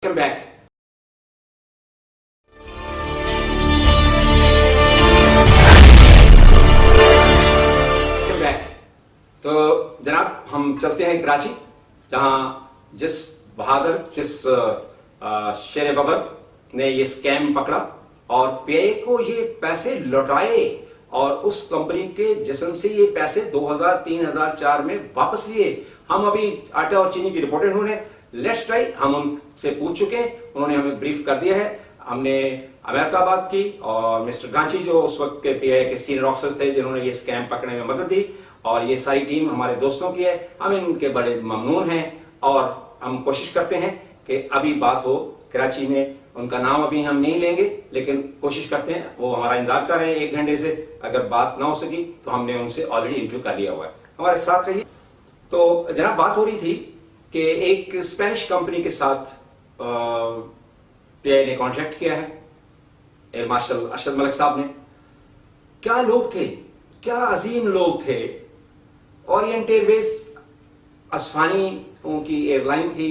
Welcome back. Welcome back. तो जनाब हम चलते हैं कराची, जहां जिस बहादुर शेर बबर ने ये स्कैम पकड़ा और पीआईए को ये पैसे लौटाए और उस कंपनी के जिस्म से ये पैसे 2000, 3000, 4 में वापस लिए। हम अभी आटा और चीनी की रिपोर्टें उन्होंने लेट्स ट्राई हम उनसे पूछ चुके हैं, उन्होंने हमें ब्रीफ कर दिया है। हमने अमेरिका बात की और मिस्टर गांची जो उस वक्त के पीआईए के सीनियर ऑफिसर्स थे जिन्होंने ये स्कैम पकड़ने में मदद दी, और ये सारी टीम हमारे दोस्तों की है। हम इनके बड़े ममनून हैं और हम कोशिश करते हैं कि अभी बात हो कराची में। उनका नाम अभी हम नहीं लेंगे, लेकिन कोशिश करते हैं, वो हमारा इंतजार कर रहे हैं 1 घंटे से। अगर बात ना हो सकी तो हमने उनसे ऑलरेडी इंटरव्यू कर लिया हुआ है। हमारे साथ रहिए। तो जनाब बात हो रही थी कि एक स्पेनिश कंपनी के साथ पीआईए ने कॉन्ट्रैक्ट किया है, एयर मार्शल अरशद मलिक साहब ने। क्या लोग थे, क्या अजीम लोग थे। ओरिएंट एयरवेज असफानी उनकी एयरलाइन थी,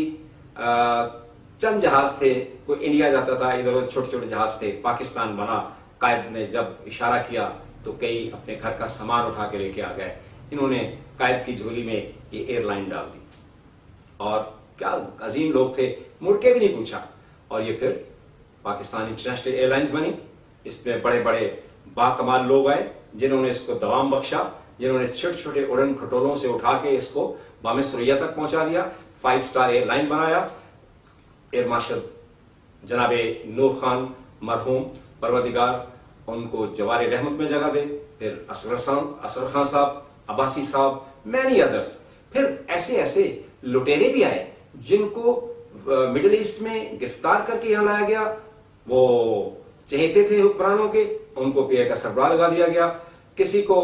चंद जहाज थे, कोई इंडिया जाता था, इधर उधर छोटे छोटे जहाज थे। पाकिस्तान बना, कायद ने जब इशारा किया तो कई अपने घर का सामान उठा के लेके आ गए। इन्होंने कायद की झोली में ये एयरलाइन डाल दी और क्या अजीम लोग थे, मुड़ के भी नहीं पूछा। और ये फिर पाकिस्तान इंटरनेशनल एयरलाइंस बनी। इसमें बड़े बड़े बाकमाल लोग आए जिन्होंने इसको दवाम बख्शा, जिन्होंने छोटे छोटे उड़न खटोलों से उठा के इसको बामे सुरैया तक पहुंचा दिया, 5 स्टार एयरलाइन बनाया। एयर मार्शल जनाबे नूर खान मरहूम परवरदिगार उनको जवारे रहमत में जगह दे, फिर असगर खान साहब, अब्बासी साहब, मैनी अदर्स। फिर ऐसे ऐसे लुटेरे भी आए जिनको मिडिल ईस्ट में गिरफ्तार करके यहां लाया गया। वो चहेते थे हुक्मरानों के, उनको पीआईए का सरबराह लगा दिया गया। किसी को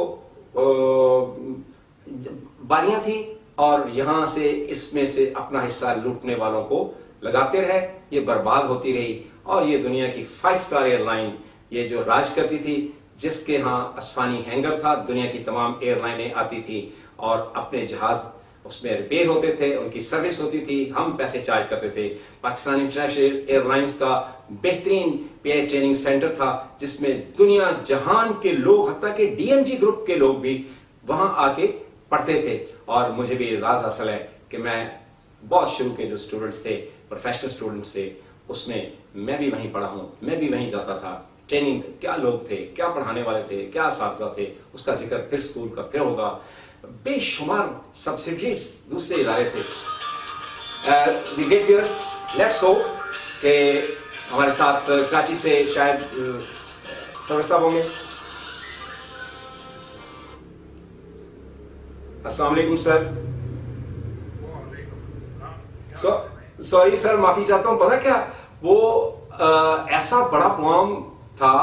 बारियां थी और यहां से इसमें से अपना हिस्सा लूटने वालों को लगाते रहे। ये बर्बाद होती रही और ये दुनिया की 5 स्टार एयरलाइन ये जो राज करती थी, जिसके यहाँ असफानी हैंगर था, दुनिया की तमाम एयरलाइनें आती थी और अपने जहाज उसमें रिपेयर होते थे, उनकी सर्विस होती थी, हम पैसे चार्ज करते थे। पाकिस्तान इंटरनेशनल एयरलाइंस का बेहतरीन पीआईए ट्रेनिंग सेंटर था जिसमें दुनिया जहान के लोग, हत्ता के डीएमजी ग्रुप के लोग भी वहां आके पढ़ते थे। और मुझे भी एजाज हासिल है कि मैं बहुत शुरू के जो स्टूडेंट्स थे, प्रोफेशनल स्टूडेंट्स थे, उसमें मैं भी वहीं पढ़ा हूं, मैं भी वहीं जाता था। ट्रेनिंग क्या लोग थे, क्या पढ़ाने वाले थे, क्या असातिज़ा थे, उसका जिक्र फिर स्कूल का फिर होगा। बेशुमार सब्सिडीज दूसरे इदारे थे। The great viewers, let's hope कि हमारे साथ कराची से शायद सरवर साहब होंगे। अस्सलाम वालेकुम सर। सॉरी सर, माफी चाहता हूं। पता क्या, वो ऐसा बड़ा प्रोग्राम था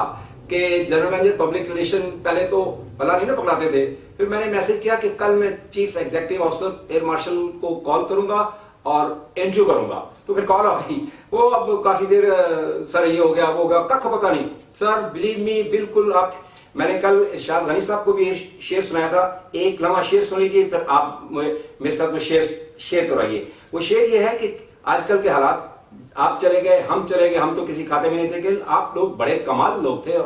कि जनरल मैनेजर पब्लिक रिलेशन पहले तो भला नहीं ना पकड़ाते थे। फिर मैंने मैसेज किया कि कल मैं chief executive officer air marshal को कॉल करूंगा और इंटरव्यू करूंगा। तो फिर कॉल आ गई। वो अब काफी देर सर ये हो गया, वो हो गया, कख पता नहीं सर। बिलीव मी, बिल्कुल आप, मैंने कल इरशाद गनी साहब को भी शेर सुनाया था। एक लम्हा शेर सुन लीजिए, फिर आप मेरे साथ में शेयर करवाइए। वो शेर ये है कि आजकल के हालात, आप चले गए, हम चले गए, हम तो किसी खाते में नहीं थे, कि आप लोग बड़े कमाल लोग थे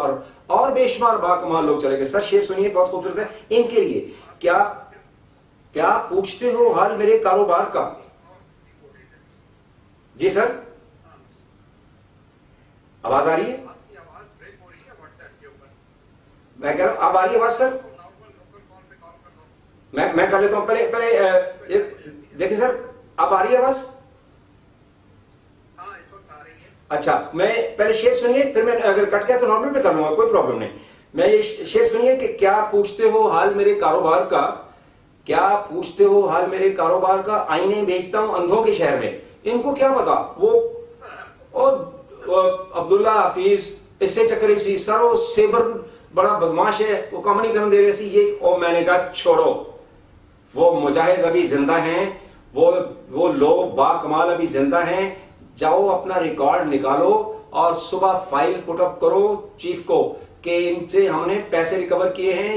और बेशुमार बाकमाल लोग चले गए। सर शेर सुनिए, बहुत खूबसूरत है इनके लिए। क्या पूछते हो हाल मेरे कारोबार का। जी सर, आवाज आ रही है? मैं कह रहा हूं, अब आ रही है आवाज सर? मैं कर लेता हूं। पहले देखिए सर, अब आ रही है आवाज? अच्छा, मैं पहले शेर सुनिए, फिर मैं अगर कट गया तो नॉर्मल में कर लूंगा, कोई प्रॉब्लम नहीं। मैं ये शेर सुनिए कि क्या पूछते हो हाल मेरे कारोबार का, क्या पूछते हो हाल मेरे कारोबार का, आईने बेचता हूं अंधों के शहर में। इनको क्या पता, वो अब्दुल्ला हफीज, इससे चक्कर सी सर, वो सेबर बड़ा बदमाश है, वो काम नहीं करने दे रहे सी ये। और मैंने कहा छोड़ो, वो मुजाहिद अभी जिंदा हैं, वो लोग बाकमाल अभी जिंदा हैं। जाओ अपना रिकॉर्ड निकालो और सुबह फाइल पुटअप करो चीफ को कि इनसे हमने पैसे रिकवर किए हैं,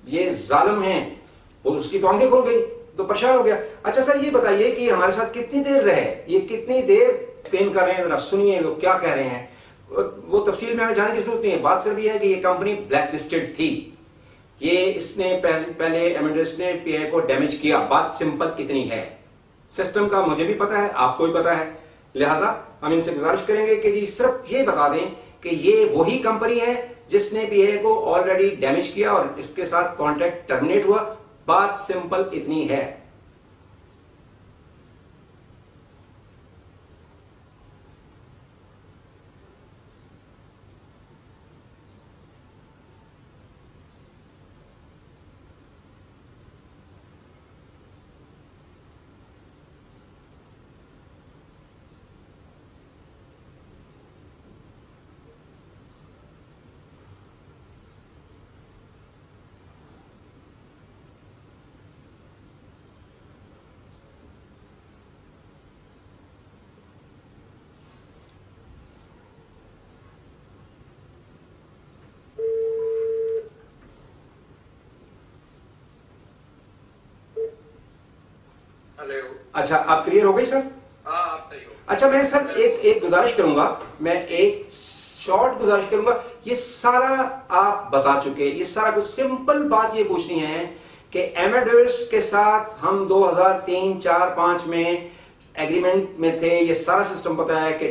ये जालिम हैं। वो उसकी तो आंखें खुल गई, तो परेशान हो गया। अच्छा सर ये बताइए कि हमारे साथ कितनी देर रहे, ये कितनी देर एक्सप्लेन कर रहे हैं, जरा सुनिए वो क्या कह रहे हैं। वो तफसील में हमें जाने की जरूरत नहीं है। बात सिर्फ ये है कि ये कंपनी ब्लैक लिस्टेड थी, ये इसने पहले एमेडेस ने पीआई को डैमेज किया, बात सिंपल इतनी है। सिस्टम का मुझे भी पता है, आपको भी पता है, लिहाजा हम इनसे गुजारिश करेंगे कि जी सिर्फ ये बता दें कि ये वही कंपनी है जिसने पीआई को ऑलरेडी डैमेज किया और इसके साथ कॉन्ट्रैक्ट टर्मिनेट हुआ। बात सिंपल इतनी है। हेलो। अच्छा, आप क्लियर हो गई सर? हाँ, आप सही हो। अच्छा, मैं सर एक गुजारिश करूंगा, मैं एक शॉर्ट गुजारिश करूंगा। ये सारा आप बता चुके, ये सारा कुछ सिंपल बात ये पूछनी है कि एमेडेस के साथ हम 2003, 4, 5 में एग्रीमेंट में थे। ये सारा सिस्टम पता है कि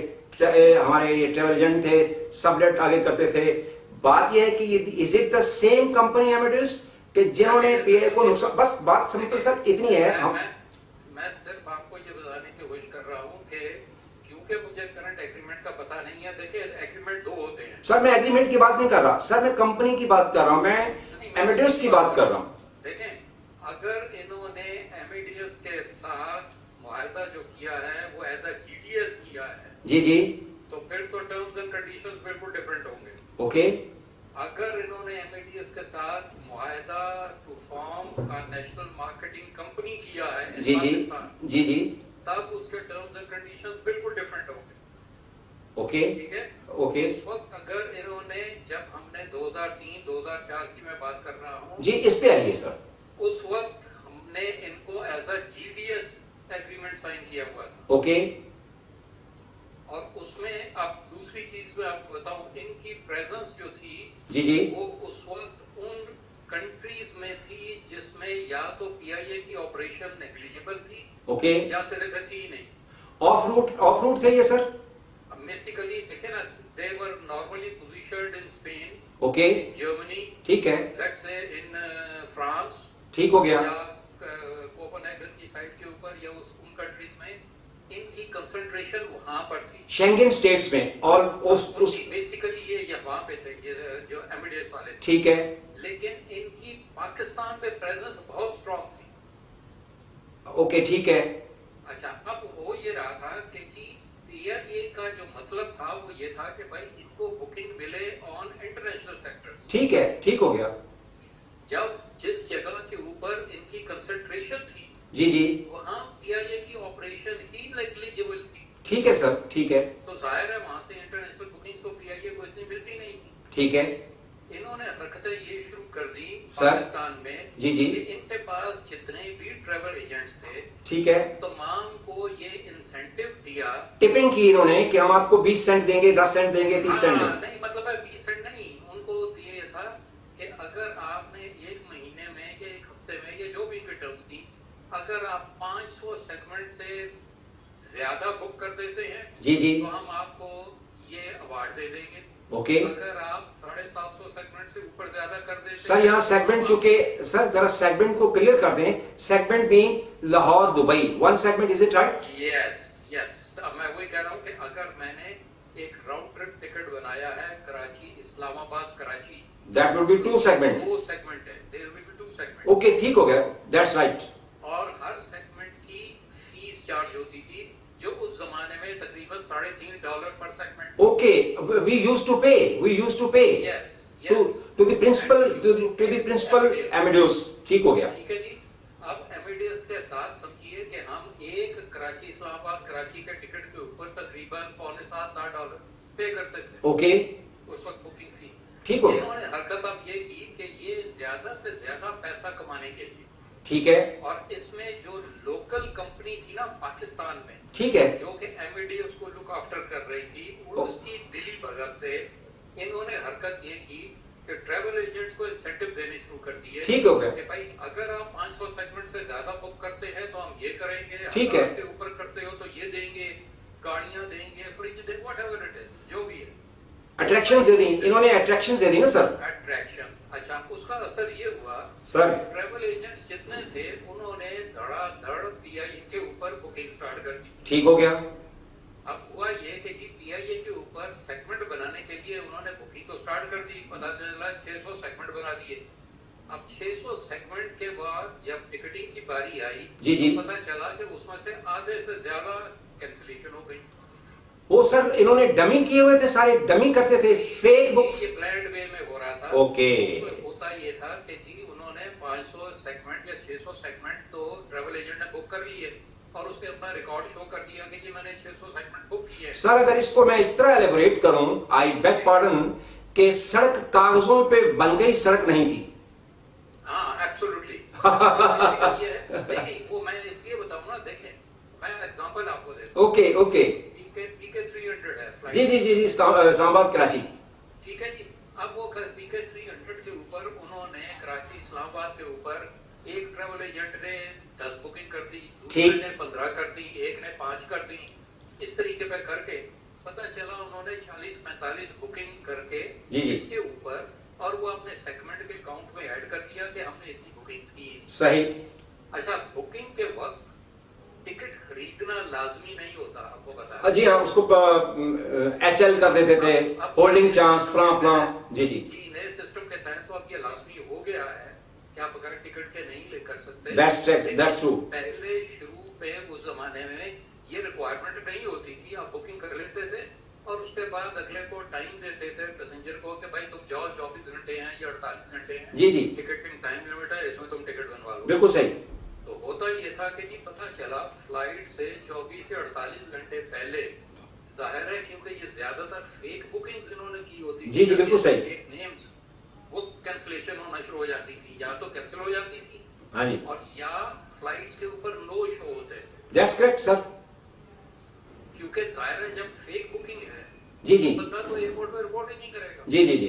हमारे ये ट्रेवल एजेंट थे, सबलेट आगे करते थे। बात ये है कि is it the same company Amadeus कि जिन्होंने पीए को नुकसान, बस बात सिंपल सर इतनी है। मैं सिर्फ आपको ये बताने की कोशिश कर रहा हूँ कि क्योंकि मुझे करंट एग्रीमेंट का पता नहीं है। देखिए, एग्रीमेंट दो होते हैं। सर मैं एग्रीमेंट की बात नहीं कर रहा सर, मैं कंपनी की बात कर रहा हूँ, मैं एमेडेस की बात कर रहा हूँ। देखें, अगर इन्होंने एमेडियस के साथ मुआहदा जो किया है वो एज अ जीडीएस किया है, जी जी, तो फिर तो टर्म्स एंड कंडीशंस बिल्कुल डिफरेंट होंगे। ओके। अगर इन्होंने एमेडियस के साथ मुआहदा to form a national marketing company किया है जी जी जी जी, तब उसके टर्म्स एंड कंडीशंस बिल्कुल डिफरेंट होंगे। ओके ठीक है, ओके इस वक्त अगर इन्होंने, जब हमने 2003, 2004 की मैं बात कर रहा हूँ जी, इस पे आइए सर। उस वक्त हमने इनको as a GDS agreement sign किया हुआ था। ओके, और उसमें अब दूसरी चीज मैं आपको बताऊं, इनकी प्रेजेंस जो थी जी जी, वो उस वक्त उन कंट्रीज में थी जिसमें या तो पीआईए की ऑपरेशन नेग्लिजिबल थी, ओके, या सिरे से थी ही नहीं। ऑफ रूट थे ये सर? बेसिकली देखे ना, they were normally positioned in Spain, okay, Germany, ठीक है, लेट्स से इन फ्रांस, ठीक हो गया, या कोपेनहेगन की साइड के ऊपर, या उन कंट्रीज में इनकी कंसंट्रेशन वहां पर थी, शेंगन स्टेट्स में। और उस बेसिकली ये वहां पे थे, ये जो एमिडेस वाले थे। ठीक है, लेकिन इनकी पाकिस्तान पे प्रेजेंस बहुत स्ट्रांग थी। ओके, ठीक है, अच्छा, अब हो ये रहा था कि जी ये का जो मतलब था वो ये था कि भाई इनको बुकिंग मिले ऑन इंटरनेशनल सेक्टर्स। ठीक है, ठीक हो गया, जब जिस जगह के ऊपर इनकी कंसंट्रेशन थी जी जी, वहां पीआईए की ऑपरेशन ही नेग्लिजिबल थी। ठीक है सर, ठीक है, तो जाहिर है वहां से इंटरनेशनल बुकिंग तो पीआईए को इतनी मिलती नहीं थी। ठीक है, इन्होंने हरकतें ये शुरू कर दी सर, पाकिस्तान में, जी जी, कि इनके पास जितने भी ट्रैवल एजेंट्स थे, ठीक है, तमाम को ये इंसेंटिव दिया, टिपिंग की इन्होंने कि हम आपको 20 सेंट देंगे, 10 सेंट देंगे, 30 सेंट देंगे। नहीं, मतलब है 20 सेंट नहीं, उनको ये था कि अगर आपने एक महीने में या एक हफ्ते में, या जो भी इनकी टर्म्स थी, अगर आप 500 सेगमेंट से ज्यादा बुक कर देते हैं जी जी, तो हम आपको ये अवार्ड दे देंगे। ओके। अगर आप 750 सेगमेंट से ऊपर ज्यादा कर देते सर यहाँ सेगमेंट चुके, सर जरा सेगमेंट को क्लियर कर दें। Segment being Lahore Dubai, one segment, is it right? Yes yes, अब मैं वही कह रहा हूँ कि अगर मैंने एक राउंड ट्रिप टिकट बनाया है Karachi Islamabad Karachi, that would be 2 segment. 2 segment है, there will be 2 segment. Okay, ठीक हो गया, दैट्स राइट। और हर सेगमेंट की फीस चार्ज होती थी जो उस जमाने में तकरीबन $3.5 per segment. Okay, we used to pay yes to the principal Amadeus. ठीक हो गया, ठीक है जी। अब एमेडियस के साथ समझिए कि हम एक कराची इस्लामाबाद कराची के टिकट के ऊपर तकरीबन $7.5 पे करते थे। ओके, उस वक्त बुकिंग थी। ठीक हो गया, इन्होंने हरकत अब ये की कि ये ज्यादा से ज्यादा पैसा कमाने के लिए, ठीक है, और इसमें जो लोकल कंपनी थी ना पाकिस्तान में, ठीक है। जो कि एमईडी उसको लुक आफ्टर कर रही थी, उसकी दिली भगत से इन्होंने हरकत ये की कि ट्रैवल एजेंट्स को इंसेंटिव देने शुरू कर दिए। ठीक हो गया कि भाई अगर आप 500 सेगमेंट से ज्यादा बुक करते हैं तो हम ये करेंगे, ठीक है। 1000 से ऊपर करते हो तो ये देंगे, गाड़ियां देंगे, फ्रिज देंगे, व्हाटएवर इट इज, जो भी है। अट्रैक्शन दे दी इन्होंने, अट्रैक्शन दे दी ना सर। अट्रैक्शंस, अच्छा, उसका असर ये हुआ सर ट्रैवल एजेंट्स जितने थे उन्होंने धड़ाधड़ पीआईए के ऊपर बुकिंग स्टार्ट कर दी। ठीक हो गया। अब हुआ ये कि जी पीआईए के ऊपर सेगमेंट बनाने के लिए उन्होंने बुकिंग तो स्टार्ट कर दी, पता चला 600 सेगमेंट बना दिए। अब 600 सेगमेंट के बाद जब टिकटिंग की बारी आई, जी जी, तो पता चला कि उसमें से आधे से ज्यादा कैंसिलेशन हो गई। वो सर इन्होंने डमी किए हुए थे, सारे डमी करते थे, फेक बुक। ये प्लान्ड वे में हो रहा था। ओके। उसमें होता ये था कि जी उन्होंने 500 सेगमेंट या 600 सेगमेंट तो ट्रैवल एजेंट ने बुक कर लिए और उसके अपना रिकॉर्ड शो कर दिया कि जी मैंने 600 सेगमेंट बुक किए। सर अगर इसको मैं इस तरह एलेबोरेट करूं, आई बेग पार्डन, कि सड़क कागजों पे बन गई, सड़क नहीं थी। हाँ, एब्सोल्युटली। नहीं, वो मैं इसलिए बताऊं ना, देखें, मैं एग्जांपल आपको देता हूं। Okay okay. पीके 300 है फ्लाइट। जी जी जी जी, इस्लामाबाद कराची। ठीक है जी। अब वो पीके 300 के ऊपर उन्होंने कराची इस्लामाबाद के ऊपर एक ट्रैवल एजेंट ने 10 बुकिंग कर दी, दूसरे ने 15 कर दी, एक ने 5 कर दी। इस तरीके पे करके पता चला उन्होंने 40-45 बुकिंग करके इसके ऊपर, और वो अपने सेगमेंट के काउंट में ऐड कर दिया कि हमने इतनी बुकिंग्स की। सही। अच्छा, बुकिंग के वक्त टिकट खरीदना लाजमी नहीं होता, आपको पता है? जी हाँ, उसको HL कर देते थे, होल्डिंग चांस, फ्लां। जी जी जी, नए सिस्टम के तहत तो अब ये लाजमी हो गया है कि आप अगर टिकट के नहीं ले कर सकते। That's true. पहले शुरू पे उस जमाने में ये रिक्वायरमेंट नहीं होती थी, आप बुकिंग कर लेते थे और उसके बाद अगले को टाइम देते थे पैसेंजर को कि भाई तुम जाओ, 24 घंटे हैं या 48 घंटे हैं। जी जी, टिकटिंग टाइम लिमिट है, इसमें तुम टिकट बनवा लो। बिल्कुल सही। तो होता ये था कि जी पता चला फ्लाइट से 24 से 48 घंटे पहले, जाहिर है क्योंकि ये ज्यादातर फेक बुकिंग्स इन्होंने की होती थी। जी जी, बिल्कुल सही। फेक नेम्स, वो कैंसिलेशन होना शुरू हो जाती थी, या तो कैंसिल हो जाती थी, हाँ जी, और या फ्लाइट्स के ऊपर नो शो होते थे। That's correct sir. क्योंकि जाहिर है जब फेक बुकिंग है, जी जी बंदा तो एयरपोर्ट पे रिपोर्ट ही नहीं करेगा। जी जी जी,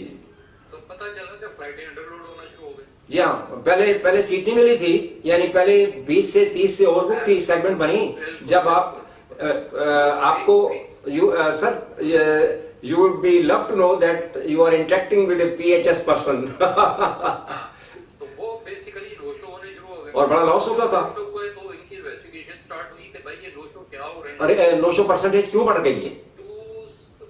तो पता चला कि फ्लाइटें अंडरलोड होना शुरू हो गई। जी हाँ, पहले सीट नहीं मिली थी, यानी पहले 20 से 30 से ओवर बुक थी, सेगमेंट बनी। जब आप आपको sir, you would be love to know that you are interacting with a PHS person। तो वो बेसिकली नो शो होने शुरू हो गए और बड़ा लॉस होता था। तो इनकी इन्वेस्टिगेशन स्टार्ट हुई कि भाई ये नो शो क्या हो रहे हैं। अरे नो शो परसेंटेज क्यों बढ़ गई है? तो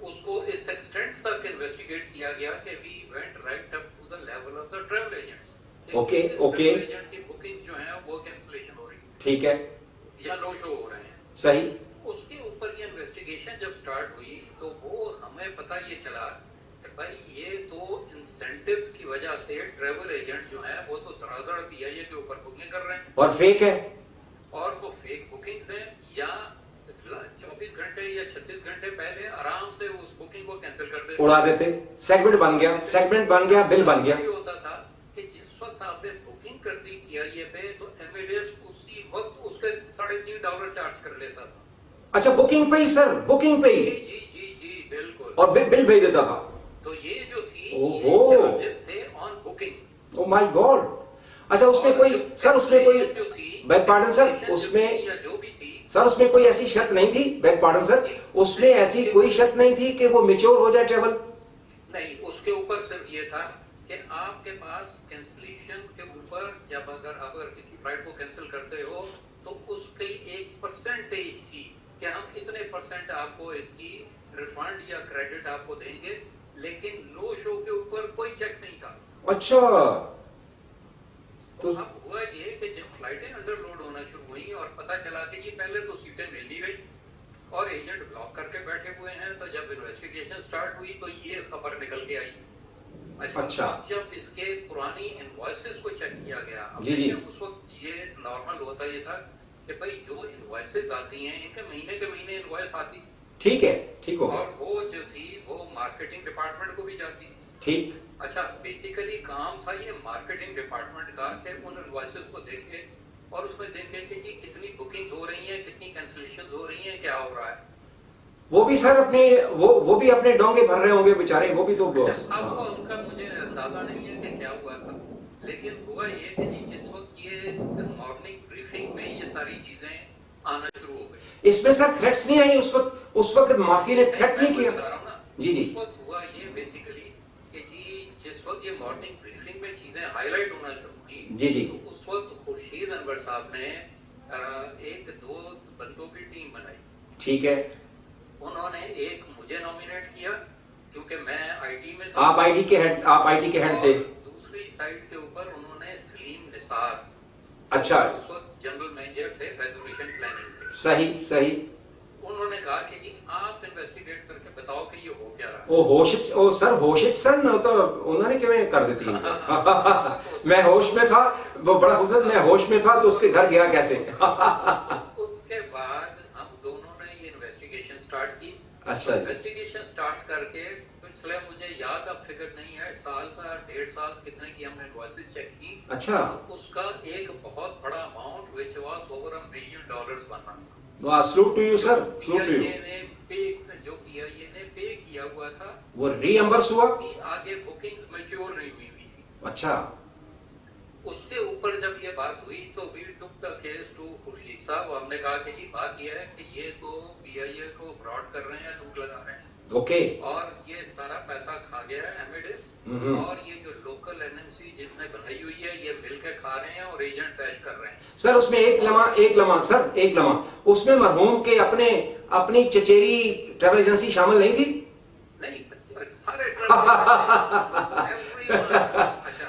उसको इस एक्सटेंट तक इन्वेस्टिगेट किया गया कि we went right up to the level of the travel agents. Okay travel agent की बुकिंग्स जो हैं वो कैंसिलेशन हो रही है, ठीक है, या नो शो हो रहे हैं। सही। उसके ऊपर ये इन्वेस्टिगेशन जब स्टार्ट हुई तो वो हमें पता ये चला कि भाई ये तो इंसेंटिव्स की वजह से ट्रैवल एजेंट जो हैं वो तो धड़ाधड़ पीआईए के ऊपर बुकिंग कर रहे हैं, और फेक है, और वो फेक बुकिंग्स हैं, या 24 घंटे या 36 घंटे पहले आराम से उस बुकिंग को कैंसिल कर देते, उड़ा देते। सेगमेंट बन गया, बिल बन गया। ये होता था कि जिस वक्त आपने बुकिंग कर दी पीआईए पे तो एमएलएस उसी वक्त उसके $3.5 चार्ज कर लेता था। अच्छा, बुकिंग पे ही सर, बुकिंग पे ही? जी जी जी बिल्कुल। और बिल भेज देता था। तो ये जो थी, ओहो, ये चार्जेस थे on booking. Oh my God. अच्छा, उसमें कोई जो थी, बैक पार्डन सर, उसमें या जो भी थी, सर उसमें कोई ऐसी शर्त नहीं थी, बैक पार्डन सर, उसमें ऐसी कोई शर्त नहीं थी कि वो मैच्योर हो जाए ट्रेवल? नहीं, उसके ऊपर सिर्फ ये था कि आपके पास कैंसिलेशन के ऊपर जब अगर किसी फ्लाइट को कैंसिल करते हो तो उसकी एक परसेंटेज थी कि हम इतने परसेंट आपको इसकी रिफंड या क्रेडिट आपको देंगे, लेकिन नो शो के ऊपर कोई चेक नहीं था। अच्छा, तो अब हुआ ये कि जब फ्लाइटें अंडरलोड होना शुरू हुई और पता चला कि ये पहले तो सीटें मिल नहीं रही और एजेंट ब्लॉक करके बैठे हुए हैं, तो जब इन्वेस्टिगेशन स्टार्ट हुई तो ये खबर निकल के आई। अच्छा, जब इसके पुरानी इनवॉइसेस को चेक किया गया, जी जी, उस वक्त ये नॉर्मल होता ये था कि भाई जो इनवॉइसेस आती हैं इनके महीने के महीने इनवॉइस आती थी, ठीक है, ठीक हो, और वो जो थी वो मार्केटिंग डिपार्टमेंट को भी जाती थी। ठीक। अच्छा, बेसिकली काम था ये मार्केटिंग डिपार्टमेंट का कि उन इनवॉइसेस को देखे और उसमें देखें कि जी कितनी बुकिंग्स हो रही हैं, कितनी कैंसिलेशंस हो रही हैं, क्या हो रहा है। वो भी सर अपने वो भी अपने डोंगे भर रहे होंगे बेचारे, वो भी तो अच्छा, अब वो हाँ। उनका मुझे अंदाजा नहीं है कि क्या हुआ था, लेकिन हुआ ये कि जी जिस वक्त ये मॉर्निंग ब्रीफिंग में ये सारी चीजें आना शुरू हो गई, इसमें सर थ्रेट्स नहीं आई उस वक्त माफिया ने थ्रेट मैं नहीं वही किया? बता रहा हूँ ना, जी जी। उस वक्त हुआ ये बेसिकली कि जी जिस वक्त ये मॉर्निंग ब्रीफिंग में चीजें हाईलाइट होना शुरू की, जी जी। तो उस वक्त खुर्शीद अनवर साहब ने एक दो बंदों की टीम बनाई। ठीक है। उन्होंने एक मुझे नॉमिनेट किया क्योंकि मैं आईटी में था, आप आईटी के हेड थे। और दूसरी साइड के ऊपर उन्होंने सलीम निसार, अच्छा। उस वक्त जनरल मैनेजर थे रेजोल्यूशन प्लानिंग के, सही सही। उन्होंने कहा कि जी आप इन्वेस्टिगेट करके बताओ कि ये हो क्या रहा है। ओ सर होशित सर न तो उन्होंने क्यों कर देती मैं होश में था, वो बड़ा खूबसूरत, मैं होश में था तो उसके घर गया कैसे उसके बाद हम दोनों ने ये इन्वेस्टिगेशन स्टार्ट की। अच्छा। इन्वेस्टिगेशन स्टार्ट करके पिछले मुझे याद अब फिगर नहीं है, साल का 1.5 साल कितने की हमने इनवॉइसेस चेक की। अच्छा। तो उसका एक बहुत बड़ा amount which was over $1 million बन रहा था। वाह, salute to you sir, salute to you. जो PIA ने पे किया हुआ था वो रीएम्बर्स हुआ? कि आगे बुकिंग्स मैच्योर नहीं हुई थी। अच्छा। उसके ऊपर जब ये बात हुई तो we took the case to Khurshid साहब, हमने कहा कि जी बात ये है कि ये तो PIA को फ्रॉड कर रहे हैं, झूठ लगा रहे हैं, ओके। और ये सारा पैसा खा गया है एमिडेस, और ये जो लोकल NMC जिसने बनाई हुई है ये मिल के खा रहे हैं और एजेंट ऐश कर रहे हैं। सर उसमें एक लम्हा सर, एक लम्हा उसमें मरहूम के अपनी चचेरी ट्रैवल एजेंसी शामिल नहीं थी? नहीं, सारे अच्छा,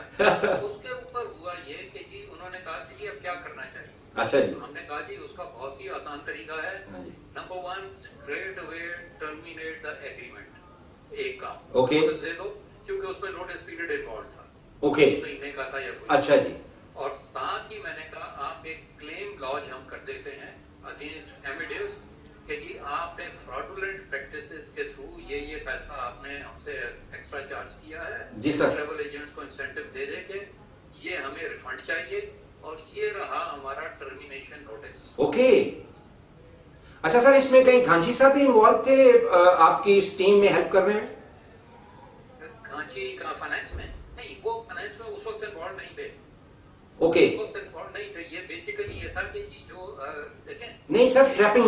उसके ऊपर हुआ ये कि जी उन्होंने कहा कि जी अब क्या करना चाहिए। अच्छा जी। तो हमने कहा जी उसका बहुत ही आसान तरीका है। Number 1, straight away terminate the agreement, एक काम ओके। नोटिस दे दो, क्योंकि उसमें नोटिस पीरियड इन्वॉल्व था, ओके। महीने का था या कुछ। अच्छा जी। और साथ ही मैंने कहा आप एक क्लेम लॉज हम कर देते हैं अगेंस्ट एमिडेस कि जी आपने फ्रॉडुलेंट प्रैक्टिसेस के थ्रू ये पैसा आपने हमसे एक्स्ट्रा चार्ज किया है जी सर। ट्रैवल एजेंट्स को इंसेंटिव दे के ये हमें रिफंड चाहिए, और ये रहा हमारा टर्मिनेशन नोटिस। ओके। अच्छा सर, इसमें कहीं घांची साहब भी इन्वॉल्व थे आपकी इस टीम में हेल्प करने में? घांची का फाइनेंस में नहीं, वो फाइनेंस में उस वक्त इन्वॉल्व नहीं थे। ओके। उस वक्त इन्वॉल्व नहीं थे। ये बेसिकली ये था कि जी जो देखें, नहीं सर, ट्रैपिंग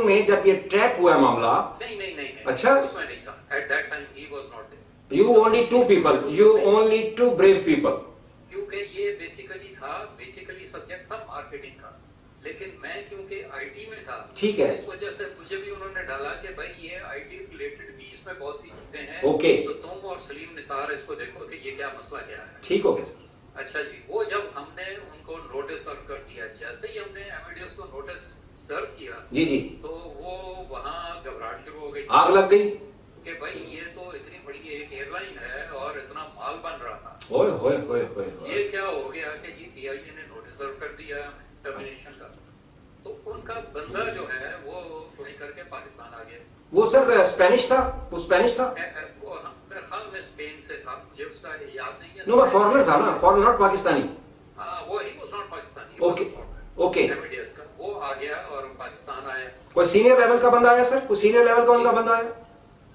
में जब ये ट्रैप हुआ मामला। नहीं, अच्छा। उसमें नहीं था। At that time he was not there. You only two brave people. क्योंकि ये बेसिकली सब्जेक्ट था मार्केटिंग का, लेकिन मैं क्योंकि आईटी में था, ठीक है। इस वजह से मुझे भी उन्होंने डाला कि भाई ये आईटी रिलेटेड भी इसमें बहुत सी चीजें हैं, ओके। तो तुम और सलीम निसार इसको देखो कि ये क्या मसला क्या है। ठीक हो गया सर। अच्छा जी, वो जब हमने उनको नोटिस सर्व कर दिया, जैसे ही हमने एमिडेस को नोटिस सर्व किया, जी जी, तो वो वहाँ घबराहट शुरू हो गई, आग लग गई कि भाई ये तो इतनी बड़ी एक एयरलाइन है और इतना माल बन रहा था, ओए होए होए होए। ये क्या हो गया कि जी PIA ने नोटिस सर्व कर दिया टर्मिनेशन का। तो उनका बंदा जो है वो फ्लाई करके पाकिस्तान आ गया। वो सर स्पेनिश था? वो स्पेनिश था? वो मेरे ख्याल में स्पेन से था, मुझे उसका याद नहीं है। नो, वो फॉरेनर था ना, फॉरेनर, नॉट पाकिस्तानी। वो he was not Pakistani. Okay okay. Amadeus का वो आ गया और पाकिस्तान आया। कोई सीनियर लेवल का बंदा आया सर? कोई सीनियर लेवल का उनका बंदा आया?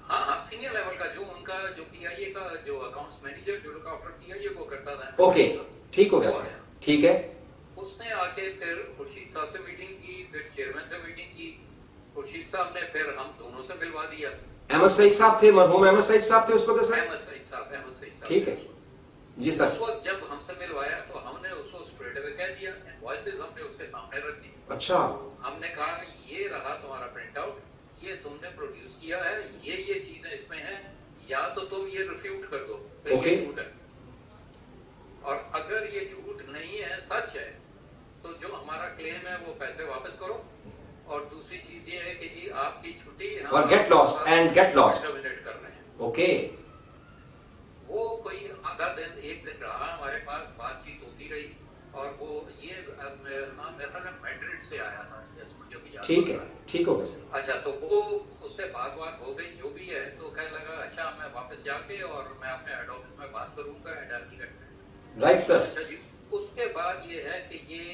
हाँ, सीनियर लेवल का, जो उनका जो PIA का जो अकाउंट्स मैनेजर जो लुक आफ्टर PIA को करता था। ओके, ठीक हो गया सर, ठीक है। उसने आके फिर खुर्शीद साहब से मीटिंग की, फिर चेयरमैन से मीटिंग की। खुर्शीद साहब ने फिर हम दोनों से मिलवा दिया। अहमद सईद साहब थे, मरहूम अहमद सईद साहब थे उस वक्त सर? अहमद सईद साहब। ठीक है जी सर। उस वक्त जब हमसे मिलवाया तो हमने उसको स्ट्रेट अवे कह दिया, इनवॉइसेस हमने उसके सामने रख दी। अच्छा। हमने कहा ये रहा तुम्हारा प्रिंट आउट, ये तुमने प्रोड्यूस किया है, ये चीजें इसमें हैं, या तो तुम ये रिफ्यूट कर दो कि ओके। ये झूठ है, और अगर ये झूठ नहीं है, सच है, तो जो हमारा क्लेम है वो पैसे वापस करो, और दूसरी चीज ये है कि जी आपकी छुट्टी और गेट लॉस्ट टर्मिनेट कर रहे हैं। ओके। वो कोई आधा दिन, एक दिन रहा हमारे पास, बातचीत होती रही, और वो ये मेरे ख्याल में मैड्रिड से आया था, जैसे मुझे भी याद ठीक है, है। ठीक हो गया सर। अच्छा, तो वो उससे बात हो गई जो भी है, तो कहने लगा अच्छा मैं वापस जाके और मैं अपने हेड ऑफिस में बात करूंगा, हेड आर्किटेक्ट। Right sir. अच्छा जी, उसके बाद ये है कि ये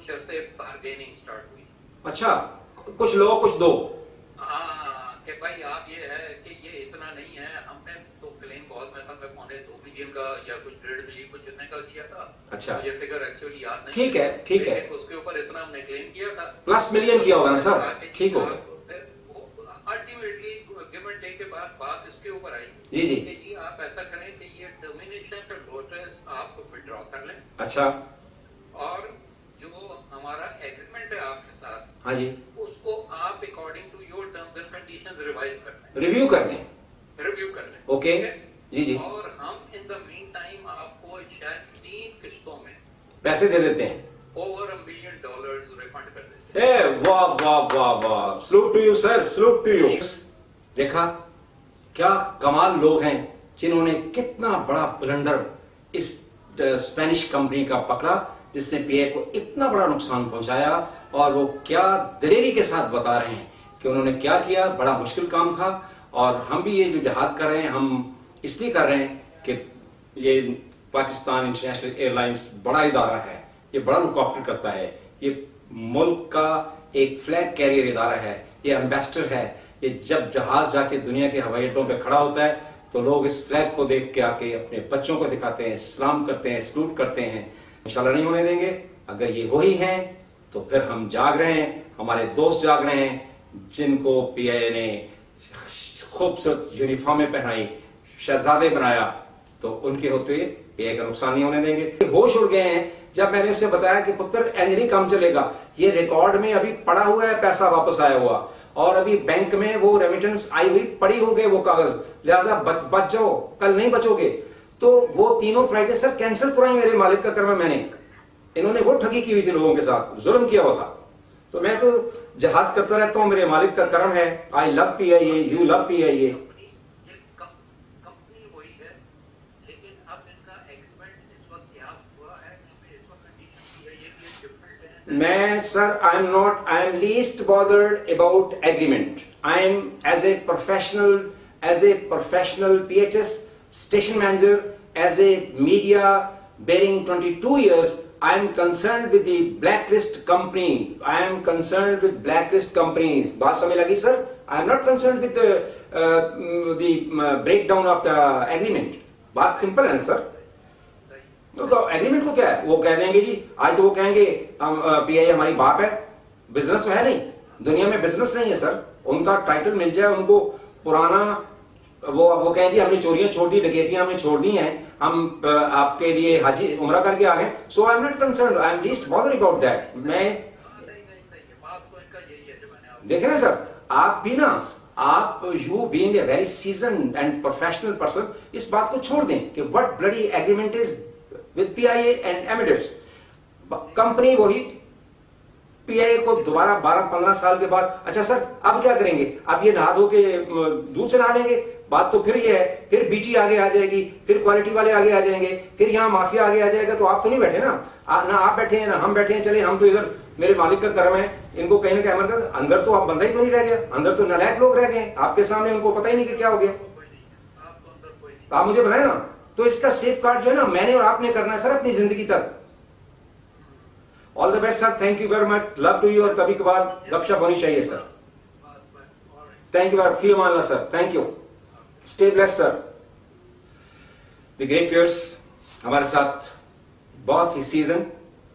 कुछ अरसे बार्गेनिंग स्टार्ट हुई। अच्छा, कुछ लो कुछ दो। हाँ कि भाई आप ये है कि ये इतना नहीं है, हमने तो क्लेम बहुत में था, मैं $2 मिलियन का या कुछ 1.5 मिलियन कुछ इतने का किया था। अच्छा, मुझे फिगर एक्चुअली याद नहीं। ठीक है ठीक है, लेकिन उसके ऊपर इतना हमने क्लेम किया था, प्लस मिलियन किया होगा ना सर, ठीक हो गया। अल्टीमेटली गिव एंड टेक के बाद बात इसके ऊपर आई जी जी, कि जी आप ऐसा करें कि ये टर्मिनेशन नोटिस आप विड्रॉ कर लें, अच्छा, और जो हमारा एग्रीमेंट है आपके साथ, हाँ जी, उसको आप according to your terms and conditions revise कर लें, रिव्यू कर लें, रिव्यू कर लें। ओके, ठीक है? जी जी, और हम इन द मीन टाइम आपको शायद 3 किस्तों में पैसे दे देते हैं। ओवर $1 मिलियन रिफंड कर देते हैं। वाह वाह वाह वाह, salute to you sir, salute to you. देखा क्या कमाल लोग हैं जिन्होंने कितना बड़ा ब्लंडर इस स्पेनिश कंपनी का पकड़ा, जिसने पीए को इतना बड़ा नुकसान पहुंचाया, और वो क्या दिलेरी के साथ बता रहे हैं कि उन्होंने क्या किया। बड़ा मुश्किल काम था, और हम भी ये जो जहाद कर रहे हैं हम इसलिए कर रहे हैं कि ये पाकिस्तान इंटरनेशनल एयरलाइंस बड़ा इदारा है, ये बड़ा लुक आफ्टर करता है, ये मुल्क का एक फ्लैग कैरियर इदारा है, ये एम्बेसडर है। ये जब जहाज जाके दुनिया के हवाई अड्डों पे खड़ा होता है तो लोग इस फ्लैग को देख के आके अपने बच्चों को दिखाते हैं, सलाम करते हैं, सलूट करते हैं। इंशाल्लाह नहीं होने देंगे। अगर ये वही हैं तो फिर हम जाग रहे हैं, हमारे दोस्त जाग रहे हैं, जिनको पीआईए ने खूबसूरत यूनिफॉर्में पहनाई, शहजादे बनाया, तो उनके होते हुए पीआईए का नुकसान नहीं होने देंगे। होश उड़ गए हैं जब मैंने उसे बताया कि पुत्र ऐसे नहीं काम चलेगा, ये रिकॉर्ड में अभी पड़ा हुआ है, पैसा वापस आया हुआ, और अभी बैंक में वो रेमिटेंस आई हुई पड़ी हो गए वो कागज, लिहाजा बच जाओ, कल नहीं बचोगे। तो वो तीनों फ्लाइटें सर कैंसिल कराई मेरे मालिक का कर्म मैंने। इन्होंने वो ठगी की हुई थी, लोगों के साथ जुल्म किया हुआ था। तो मैं तो जहाद करता रहता हूं, मेरे मालिक का कर्म है। I love PIA, you love PIA. Company वही है, लेकिन अब इनका एग्रीमेंट इस वक्त क्या हुआ है, क्योंकि इस वक्त कंडीशन पीआईए की डिफरेंट है। मैं sir I am least bothered about agreement. I am as a professional PHS station manager, as a media bearing 22 years, I am concerned with the blacklist company. I am concerned with blacklist companies. बात समझ लगी sir? I am not concerned with the breakdown of the agreement. बात simple है sir. तो agreement को क्या है, वो कह देंगे जी, आज तो वो कहेंगे पीआईए हमारी बाप है, बिजनेस तो है नहीं, दुनिया में बिजनेस नहीं है सर। उनका टाइटल मिल जाए उनको पुराना, वो कहें जी हमने चोरियां छोड़ दी, डकैतियां हमने छोड़ दी हैं, हम आपके लिए हाजी उम्रा करके आ गए। So I am not concern, I am least bother about that. मैं देखे ना सर, आप भी ना, आप you being a very seasoned and professional person, इस बात को छोड़ दें कि what bloody agreement is with PIA and Amadeus. Company वही, पीआईए को दोबारा 12-15 साल के बाद, अच्छा सर अब क्या करेंगे, अब ये नहा धो के दूध से नहा लेंगे, बात तो फिर ये है, फिर बीटी आगे आ जाएगी, फिर क्वालिटी वाले आगे आ जाएंगे, फिर यहाँ माफिया आगे आ जाएगा। तो आप तो नहीं बैठे ना, ना आप बैठे हैं ना हम बैठे हैं, चले हम तो इधर मेरे मालिक का कर्म है, इनको कहीं ना कहीं अमर कर। अंदर तो आप बंदा ही तो नहीं रह गया, अंदर तो नालायक लोग रह गए आपके सामने, उनको पता ही नहीं कि क्या हो गया। आप मुझे बताए ना, तो इसका सेफ गार्ड जो है ना मैंने और आपने करना है सर अपनी जिंदगी तक। All the best sir, thank you very much, love to you. और कभी कभार गपशप होनी चाहिए सर। थैंक यू फी अमान sir, thank you, stay blessed sir. The great viewers, हमारे साथ बहुत ही सीजन,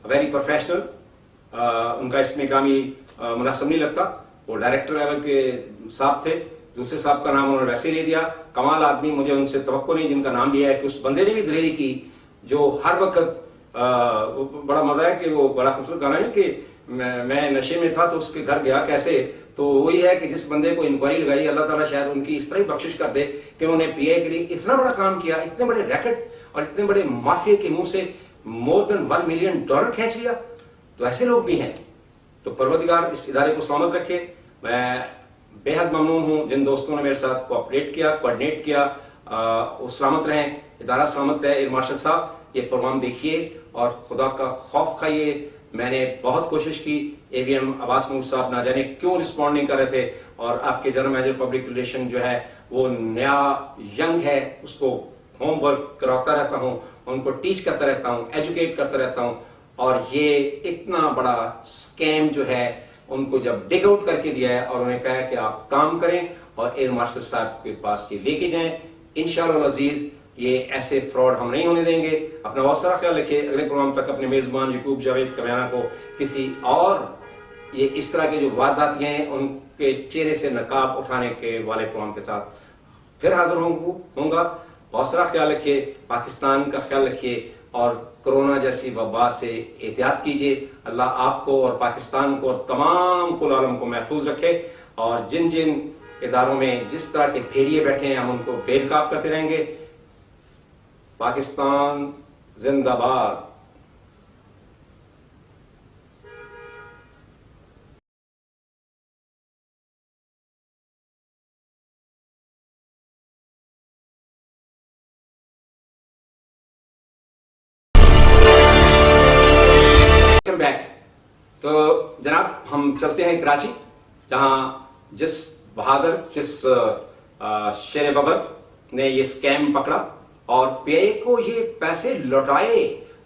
वेरी प्रोफेशनल, उनका इसमें ग्रामी मुनासिब नहीं लगता, वो डायरेक्टर लेवल के साहब थे, दूसरे साहब का नाम उन्होंने वैसे ही ले दिया। कमाल आदमी, मुझे उनसे तवक्को नहीं जिनका नाम लिया है, कि उस बंदे ने भी दिलेरी की जो हर वक्त बड़ा मजा है कि वो बड़ा खूबसूरत गाना है कि मैं नशे में था तो उसके घर गया कैसे। तो वही है कि जिस बंदे को इंक्वायरी लगाई, अल्लाह ताला शायद उनकी इस तरह ही बख्शिश कर दे कि उन्होंने पीआईए के लिए इतना बड़ा काम किया, इतने बड़े रैकेट और इतने बड़े माफिया के मुंह से मोर देन $1 मिलियन खींच लिया। तो ऐसे लोग भी हैं। तो परवरदिगार इस इदारे को सलामत रखे। मैं बेहद ममनून हूं जिन दोस्तों ने मेरे साथ कोऑपरेट किया, कोऑर्डिनेट किया, वो सलामत रहें, इदारा सलामत रहे। एयर मार्शल साहब ये प्रोग्राम देखिए और खुदा का खौफ खाइए। मैंने बहुत कोशिश की, एवीएम अब्बास नूर साहब ना जाने क्यों रिस्पॉन्ड नहीं कर रहे थे, और आपके जनरल मैनेजर पब्लिक रिलेशन जो है वो नया यंग है, उसको होमवर्क कराता रहता हूँ, उनको टीच करता रहता हूँ, एजुकेट करता रहता हूँ, और ये इतना बड़ा स्कैम जो है उनको जब डिग आउट करके दिया है और उन्हें कहा है कि आप काम करें और एयर मार्शल साहब के पास ये लेके जाएं, इंशाअल्लाह अजीज ये ऐसे फ्रॉड हम नहीं होने देंगे। अपना बहुत सारा ख्याल रखिए। अगले प्रोग्राम तक अपने मेजबान यकूब जावेद कबयाना को किसी और ये इस तरह के जो वारदातियां हैं उनके चेहरे से नकाब उठाने के वाले प्रोग्राम के साथ फिर हाजिर होऊंगा। बहुत सारा ख्याल रखिए, पाकिस्तान का ख्याल रखिए और कोरोना जैसी वबा से एहतियात कीजिए। अल्लाह आपको और पाकिस्तान को और तमाम कुल आलम को महफूज रखे और जिन जिन इदारों में जिस तरह के भेड़िए बैठे हैं हम उनको बेनकाब करते रहेंगे। पाकिस्तान जिंदाबाद। Welcome back. तो जनाब हम चलते हैं कराची, जहां जिस बहादुर शेर बबर ने ये स्कैम पकड़ा और पीआईए को ये पैसे लौटाए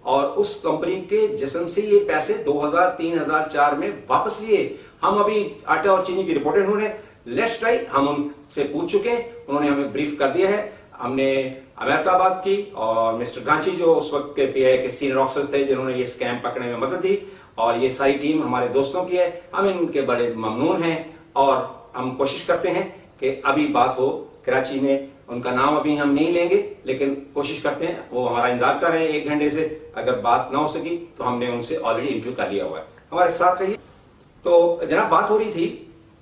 और उस कंपनी के जिस्म से ये पैसे 2000-3004 में वापस लिए। हम अभी आटा और चीनी की रिपोर्टें ढूंढ रहे हैं। लेट्स ट्राई, हम उनसे पूछ चुके हैं, उन्होंने हमें ब्रीफ कर दिया है। हमने अमेरिका बात की और मिस्टर गांची जो उस वक्त के पीआईए के सीनियर ऑफिसर्स थे जिन्होंने ये स्कैम पकड़ने में मदद दी और ये सारी टीम हमारे दोस्तों की है। हम इनके बड़े ममनून हैं और हम कोशिश करते हैं कि अभी बात हो कराची में। उनका नाम अभी हम नहीं लेंगे लेकिन कोशिश करते हैं, वो हमारा इंतजार कर रहे हैं 1 घंटे से। अगर बात ना हो सकी तो हमने उनसे ऑलरेडी इंटरव्यू कर लिया हुआ है। हमारे साथ रहिए। तो जनाब बात हो रही थी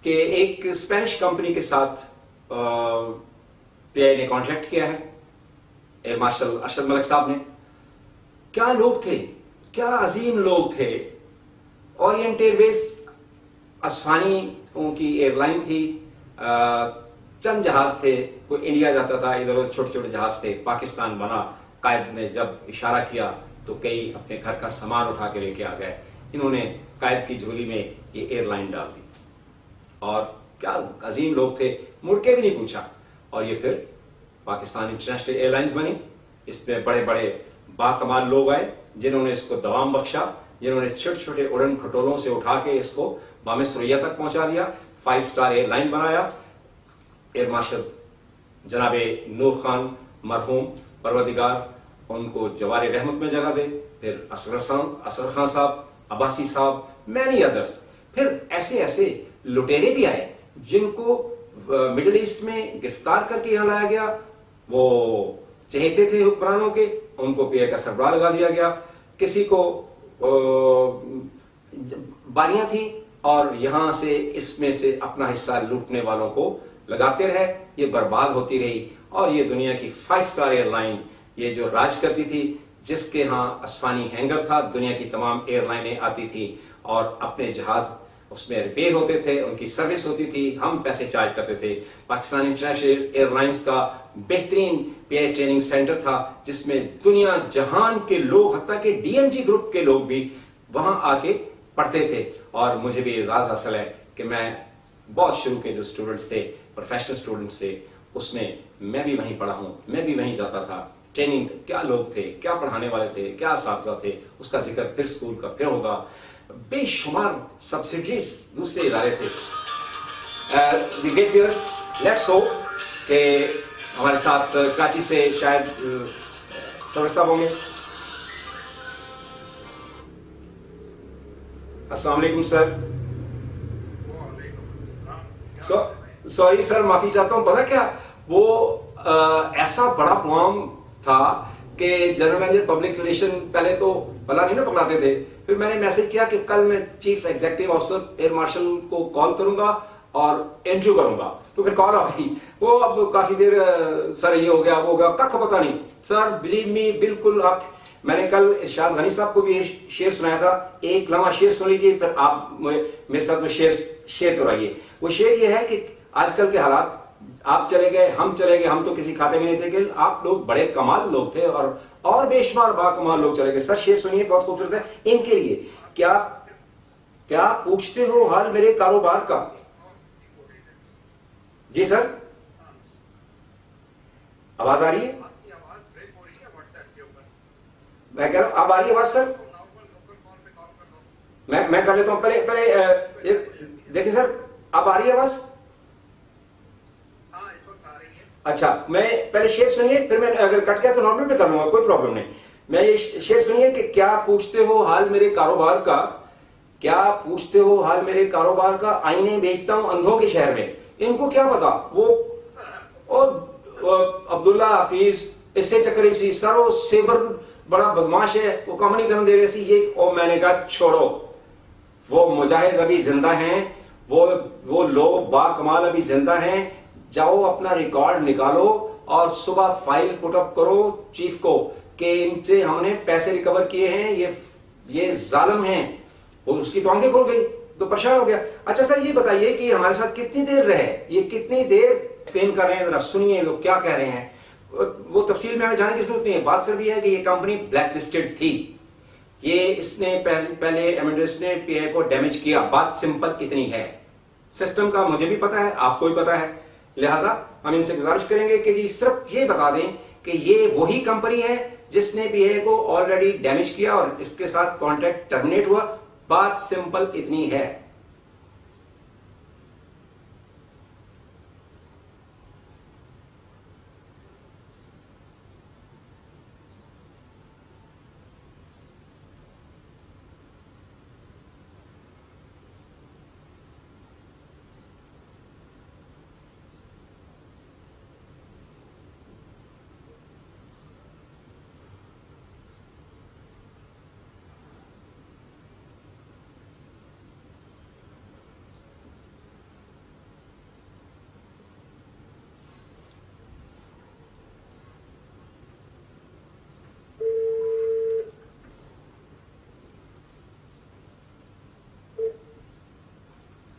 कि एक स्पेनिश कंपनी के साथ पीआईए ने कॉन्ट्रैक्ट किया है एयर मार्शल अरशद मलिक साहब ने। क्या लोग थे, क्या अजीम लोग थे। ओरिएंट एयरवेज असफानी उनकी एयरलाइन थी। चंद जहाज थे, कोई इंडिया जाता था, इधर उधर छोटे छोटे जहाज थे। पाकिस्तान बना, कायद ने जब इशारा किया तो कई अपने घर का सामान उठा के लेके आ गए। इन्होंने कायद की झोली में ये एयरलाइन डाल दी और क्या अजीम लोग थे, मुड़ के भी नहीं पूछा। और ये फिर पाकिस्तान इंटरनेशनल एयरलाइंस बनी। इसमें बड़े बड़े बाकमाल लोग आए जिन्होंने इसको दवाम बख्शा, जिन्होंने छोटे छोटे उड़न खटोलों से उठा के इसको बामे सुरैया तक पहुंचा दिया। 5 स्टार एयरलाइन बनाया। एयर मार्शल जनाबे नूर खान मरहूम परवरदिगार उनको जवारे रहमत में जगह दे। फिर असर खान साहब, अब्बासी साहब, मैनी अदर्स। फिर ऐसे ऐसे लुटेरे भी आए जिनको मिडिल ईस्ट में गिरफ्तार करके यहां लाया गया। वो चहेते थे हुक्मरानों के, उनको पीआईए का सरबराह लगा दिया गया। किसी को बारियां थी और यहां से इसमें से अपना हिस्सा लूटने वालों को लगाते रहे। ये बर्बाद होती रही और ये दुनिया की 5 स्टार एयरलाइन ये जो राज करती थी, जिसके यहाँ असफानी हैंगर था, दुनिया की तमाम एयरलाइनें आती थी और अपने जहाज उसमें रिपेयर होते थे, उनकी सर्विस होती थी, हम पैसे चार्ज करते थे। पाकिस्तान इंटरनेशनल एयरलाइंस का बेहतरीन पीआईए ट्रेनिंग सेंटर था जिसमें दुनिया जहान के लोग, हत्ता के डीएमजी ग्रुप के लोग भी वहां आके पढ़ते थे। और मुझे भी एजाज हासिल है कि मैं बहुत शुरू के जो स्टूडेंट्स थे, प्रोफेशनल स्टूडेंट्स थे, उसमें मैं भी वहीं पढ़ा हूं, मैं भी वहीं जाता था। ट्रेनिंग, क्या लोग थे, क्या पढ़ाने वाले थे, क्या असातिज़ा थे, उसका जिक्र फिर स्कूल का फिर होगा। बेशुमार सब्सिडीज दूसरे इदारे थे। The great viewers, let's hope कि हमारे साथ कराची से शायद सर साहब होंगे। अस्सलाम वालेकुम सर। सॉरी सर, माफी चाहता हूं। पता क्या, वो ऐसा बड़ा प्रोग्राम था कि जनरल मैनेजर पब्लिक रिलेशन पहले तो भला नहीं ना पकड़ाते थे। फिर मैंने मैसेज किया कि कल मैं chief executive officer air marshal को कॉल करूंगा और इंटरव्यू करूंगा। तो फिर कॉल आ गई। वो अब काफी देर सर ये हो गया वो हो गया, कख पता नहीं सर। बिलीव मी, बिल्कुल आप, मैंने कल इरशाद गनी साहब को भी शेर सुनाया था। एक लम्हा शेर सुन लीजिए, फिर आप मेरे साथ में शेयर करवाइए। वो शेर ये है कि आजकल के हालात, आप चले गए, हम चले गए, हम तो किसी खाते में नहीं थे कि आप लोग बड़े कमाल लोग थे और बेशुमार बाकमाल लोग चले गए। सर शेर सुनिए, बहुत खूबसूरत है इनके लिए। क्या पूछते हो हाल मेरे कारोबार का? जी सर, आवाज आ रही है? मैं कह रहा हूं अब आ रही है आवाज सर? मैं कर लेता हूं। पहले पहले देखिए सर, अब आ रही है आवाज? हाँ, इस वक्त आ रही है। अच्छा, मैं पहले शेर सुनिए, फिर मैं अगर कट गया तो नॉर्मल पे कर लूंगा, कोई प्रॉब्लम नहीं। मैं ये शेर सुनिए कि क्या पूछते हो हाल मेरे कारोबार का, क्या पूछते हो हाल मेरे कारोबार का, आईने बेचता हूं अंधों के शहर में। इनको क्या पता वो, और अब्दुल्ला हफीज, इससे चक्कर इसी सर, वो सेबर बड़ा बदमाश है, वो काम नहीं करने दे रहे सी ये। और मैंने कहा छोड़ो, वो मुजाहिद अभी जिंदा हैं, वो लोग बाकमाल अभी जिंदा हैं। जाओ अपना रिकॉर्ड निकालो और सुबह फाइल पुटअप करो चीफ को कि इनसे हमने पैसे रिकवर किए हैं, ये जालिम हैं। वो उसकी तो आंखें खुल गई, तो परेशान हो गया। अच्छा सर, ये बताइए कि हमारे साथ कितनी देर रहे, ये कितनी देर एक्सप्लेन कर रहे हैं, जरा सुनिए लोग क्या कह रहे हैं। वो तफसील में हमें जाने की जरूरत नहीं है। बात सिर्फ ये है कि ये कंपनी ब्लैक लिस्टेड थी, ये इसने पहले एमेडेस ने पीआई को डैमेज किया। बात सिंपल इतनी है। सिस्टम का मुझे भी पता है, आपको भी पता है, लिहाजा हम इनसे गुजारिश करेंगे कि जी सिर्फ ये बता दें कि ये वही कंपनी है जिसने पीआई को ऑलरेडी डैमेज किया और इसके साथ कॉन्ट्रैक्ट टर्मिनेट हुआ। बात सिंपल इतनी है।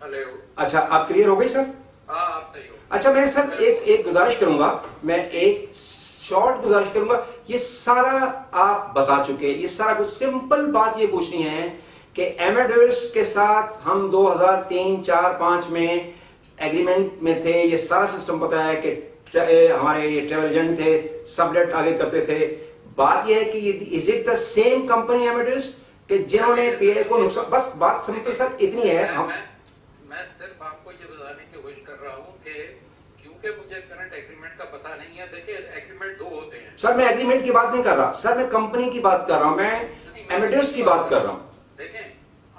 हेलो। अच्छा, आप क्लियर हो गई सर? हाँ, आप सही हो। अच्छा, मैं सर एक गुजारिश करूंगा, मैं एक शॉर्ट गुजारिश करूंगा। ये सारा आप बता चुके, ये सारा कुछ सिंपल बात ये पूछनी है कि एमेडेस के साथ हम 2003, 4, 5 में एग्रीमेंट में थे। ये सारा सिस्टम पता है कि हमारे ये ट्रेवल एजेंट थे, सबलेट आगे करते थे। बात ये है कि is it the same company Amadeus कि जिन्होंने पीए को नुकसान, बस बात सिंपल सर इतनी है। हम मैं सिर्फ आपको ये बताने की कोशिश कर रहा हूँ कि क्योंकि मुझे करंट एग्रीमेंट का पता नहीं है। देखिए, एग्रीमेंट दो होते हैं। सर मैं एग्रीमेंट की बात नहीं कर रहा सर, मैं कंपनी की बात कर रहा हूं, मैं एमेडेस की बात कर रहा हूं। देखें,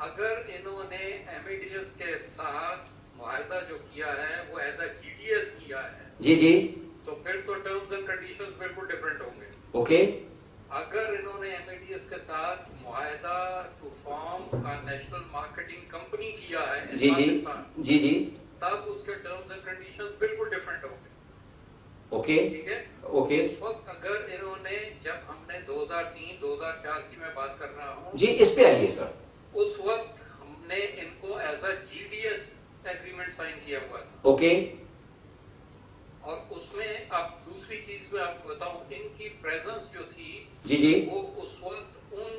अगर इन्होंने एमेडियस के साथ मुआहदा जो किया है वो एज अ जीडीएस किया है, जी जी, तो फिर तो टर्म्स एंड कंडीशंस बिल्कुल डिफरेंट होंगे। ओके। अगर इन्होंने एमेडियस के साथ मुआहदा to form a national marketing company किया है in जी जी पाकिस्तान, जी जी, तब उसके टर्म्स एंड कंडीशंस बिल्कुल डिफरेंट होंगे। ओके ठीक है। ओके। इस वक्त अगर इन्होंने, जब हमने 2003, 2004 की मैं बात कर रहा हूँ, जी इस पे आइए सर। उस वक्त हमने इनको as a GDS agreement sign किया हुआ था। ओके और उसमें अब दूसरी चीज मैं आपको बताऊं, इनकी प्रेजेंस जो थी जी जी, वो उस वक्त उन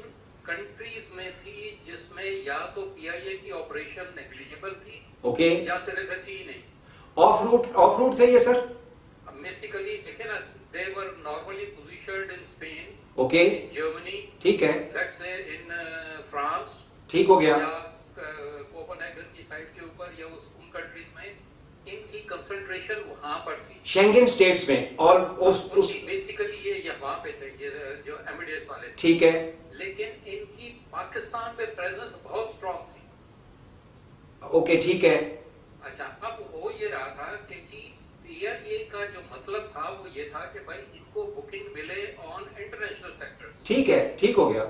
कंट्रीज में थी जिसमें या तो पीआईए की ऑपरेशन नेग्लिजिबल थी, ओके। या सिरे से थी नहीं। ऑफ रूट थे ये सर? अब बेसिकली देखे ना, they were normally positioned in Spain, okay, in Germany, ठीक है, लेट्स से इन फ्रांस, ठीक हो गया। या कोपेनहेगन की साइड के ऊपर, या उन कंट्रीज में इनकी कंसंट्रेशन वहां पर थी, शेंगेन स्टेट्स में। और उस बेसिकली ये वहां पे थे, ये जो एमिडेस वाले थे। ठीक है, लेकिन इनकी पाकिस्तान में प्रेजेंस बहुत स्ट्रांग थी। ओके ठीक है, अच्छा, अब हो ये रहा था कि पीआईए का जो मतलब था वो ये था कि भाई इनको बुकिंग मिले ऑन इंटरनेशनल सेक्टर्स। ठीक है, ठीक हो गया।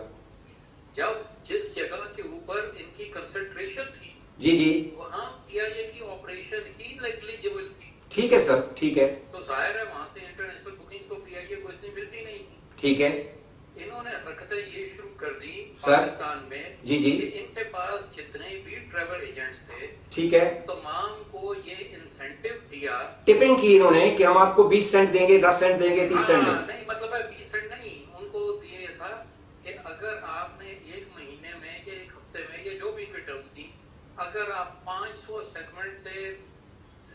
जब जिस जगह के ऊपर इनकी कंसंट्रेशन थी, जी जी, वहां पीआईए की ऑपरेशन ही नेग्लिजिबल थी। ठीक है सर, ठीक है, तो जाहिर है वहां से इंटरनेशनल बुकिंग तो पीआईए को इतनी मिलती नहीं थी। ठीक है इन्होंने हरकतें ये शुरू कर दी सर। पाकिस्तान में, जी जी, कि इनके पास जितने भी ट्रैवल एजेंट्स थे, ठीक है, तमाम को ये इंसेंटिव दिया। टिपिंग की इन्होंने कि हम आपको 20 सेंट देंगे, 10 सेंट देंगे, 30 सेंट देंगे। नहीं, मतलब है 20 सेंट नहीं, उनको ये था कि अगर आपने एक महीने में या एक हफ्ते में, ये जो भी इनकी टर्म्स थी, अगर आप 500 सेगमेंट से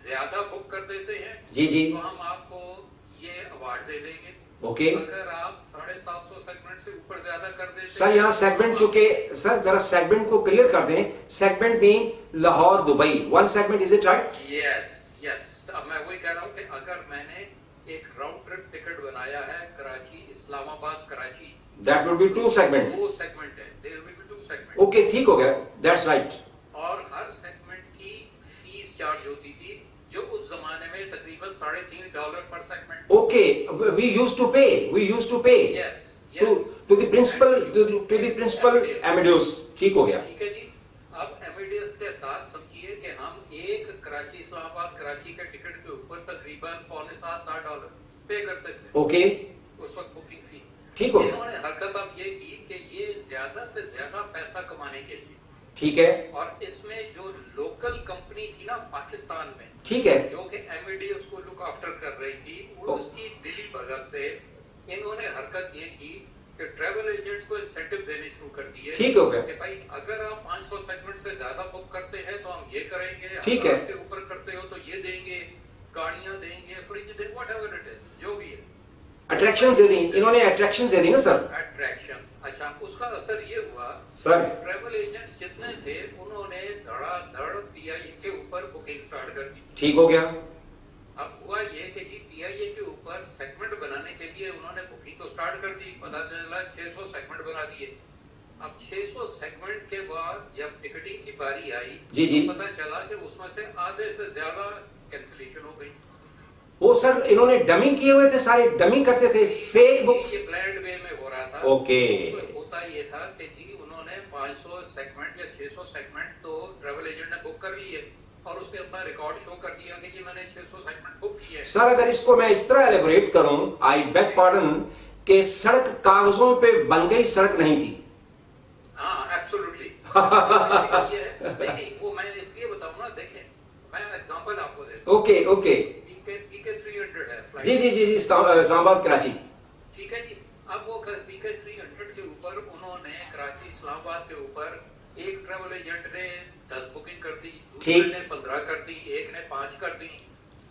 ज्यादा बुक कर देते हैं, जी जी, तो हम आपको ये अवार्ड दे देंगे। ओके, अगर आप 750 सेगमेंट से ऊपर ज्यादा कर देते सर यहाँ सेगमेंट चुके, सर जरा सेगमेंट को क्लियर कर दें, segment mean Lahore Dubai, one segment, is it right? Yes yes, अब मैं वही कह रहा हूँ कि अगर मैंने एक राउंड ट्रिप टिकट बनाया है Karachi Islamabad Karachi, that would be two segment. दो सेगमेंट है, there will be two segment. Okay, ठीक हो गया, दैट्स राइट। और हर सेगमेंट की फीस चार्ज होती थी जो उस जमाने में तकरीबन $3.5 per segment. Okay, we used to pay, we used to pay yes to the principal, to the principal Amadeus. ठीक हो गया। ठीक है जी। अब एमिडियस के साथ समझिए कि हम एक कराची इस्लामाबाद कराची के टिकट के ऊपर तकरीबन $7.5-7 पे करते थे ओके, उस वक्त बुकिंग फी। ठीक हो गया। इन्होंने हरकत अब ये की कि ये ज्यादा से ज्यादा पैसा कमाने के लिए, ठीक है, और इसमें जो लोकल कंपनी थी ना पाकिस्तान में, ठीक है, जो कि एमिडियस को लुक आफ्टर कर रही थी, उसकी दिली बगल से इन्होंने हरकत ये की कि ट्रैवल एजेंट्स को इंसेंटिव देने शुरू कर दिए। ठीक हो गया। कि भाई अगर आप 500 सेगमेंट से ज्यादा बुक करते हैं तो हम ये करेंगे, ठीक है। 1000 से ऊपर करते हो तो ये देंगे, गाड़ियां देंगे, फ्रिज देंगे, व्हाटएवर इट इज, जो भी है। अट्रैक्शन दे दी इन्होंने, अट्रैक्शन दे दी ना सर। अट्रैक्शंस, अच्छा, उसका असर ये हुआ सर, ट्रैवल एजेंट्स जितने थे उन्होंने धड़ाधड़ पीआईए के ऊपर बुकिंग स्टार्ट कर दी। ठीक हो गया। अब हुआ ये कि जी पीआईए के ऊपर सेगमेंट बनाने के लिए उन्होंने बुकिंग तो स्टार्ट कर दी, पता चला 600 सेगमेंट बना दिए। अब 600 सेगमेंट के बाद जब टिकटिंग की बारी आई, जी जी, तो पता चला कि उसमें से आधे से ज्यादा कैंसिलेशन हो गई। वो सर इन्होंने डमी किए हुए थे, सारे डमी करते थे, फेक बुक। ये ब्लैंड वे में हो रहा था। ओके। उसमें होता ये था कि जी उन्होंने 500 सेगमेंट या 600 सेगमेट तो ट्रैवल एजेंट ने बुक कर लिए और उसने अपना रिकॉर्ड शो कर दिया कि जी मैंने 600 सेगमेंट बुक किए। सर अगर इसको मैं इस तरह एलेबोरेट करूं, आई बेग पार्डन, कि सड़क कागजों पे बन गई, सड़क नहीं थी। हाँ एब्सोल्युटली। नहीं, वो मैं इसलिए बताऊं ना, देखें मैं एग्जांपल आपको देता हूं। ओके ओके, पीके 300 है फ्लाइट। जी जी जी जी, इस्लामाबाद कराची। ठीक है जी। अब वो पीके 300 के ऊपर उन्होंने कराची इस्लामाबाद के ऊपर एक ट्रैवल एजेंट ने 10 बुकिंग कर दी, दूसरे ने 15 कर दी, एक ने 5 कर दी।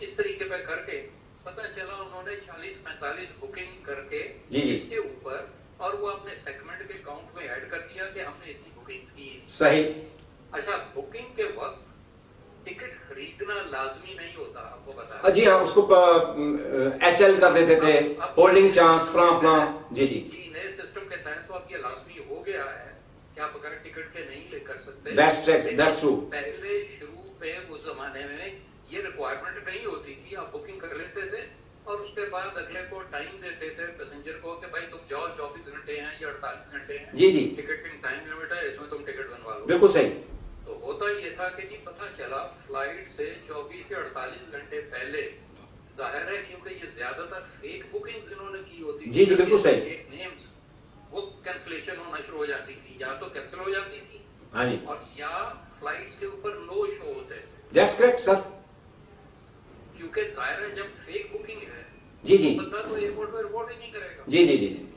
इस तरीके पे करके पता चला उन्होंने 40-45 बुकिंग करके जी जी, इसके ऊपर, और वो अपने सेगमेंट के काउंट में ऐड कर दिया कि हमने इतनी बुकिंग्स की। सही। अच्छा, बुकिंग के वक्त टिकट खरीदना लाजमी नहीं होता, आपको बता। जी हाँ, उसको HL कर देते थे, होल्डिंग चांस, फ्रां। जी जी जी, नए सिस्टम के तहत तो अब ये लाजमी हो गया है कि आप बगैर टिकट के नहीं ले कर सकते। That's true. पहले शुरू पे उस जमाने में ये रिक्वायरमेंट नहीं होती थी, आप बुकिंग कर लेते थे और उसके बाद अगले को टाइम देते थे पैसेंजर को कि भाई तुम जाओ, 24 घंटे हैं या 48 घंटे हैं, जी जी, टिकटिंग टाइम लिमिट है, इसमें तुम टिकट बनवा लो। बिल्कुल सही। तो होता ये था कि जी पता चला फ्लाइट से 24 से 48 घंटे पहले, जाहिर है क्योंकि ये ज्यादातर फेक बुकिंग्स इन्होंने की होती थी। जी जी, बिल्कुल सही। फेक नेम्स, वो कैंसिलेशन होना शुरू हो जाती थी, या तो कैंसिल हो जाती थी, हाँ जी, और या फ्लाइट्स के ऊपर नो शो होते थे। That's correct sir. क्योंकि जाहिर है जब फेक बुकिंग है, जी जी, बंदा तो एयरपोर्ट पे रिपोर्ट ही नहीं करेगा। जी जी जी जी,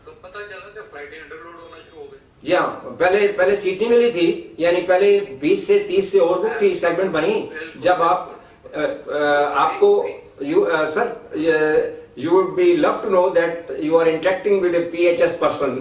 तो पता चला कि फ्लाइटें अंडरलोड होना शुरू हो गई। जी हाँ, पहले सीट नहीं मिली थी, यानी पहले 20 से 30 से और बुक थी, सेगमेंट बनी। जब आप आपको sir you would be love to know that you are interacting with a PHS person।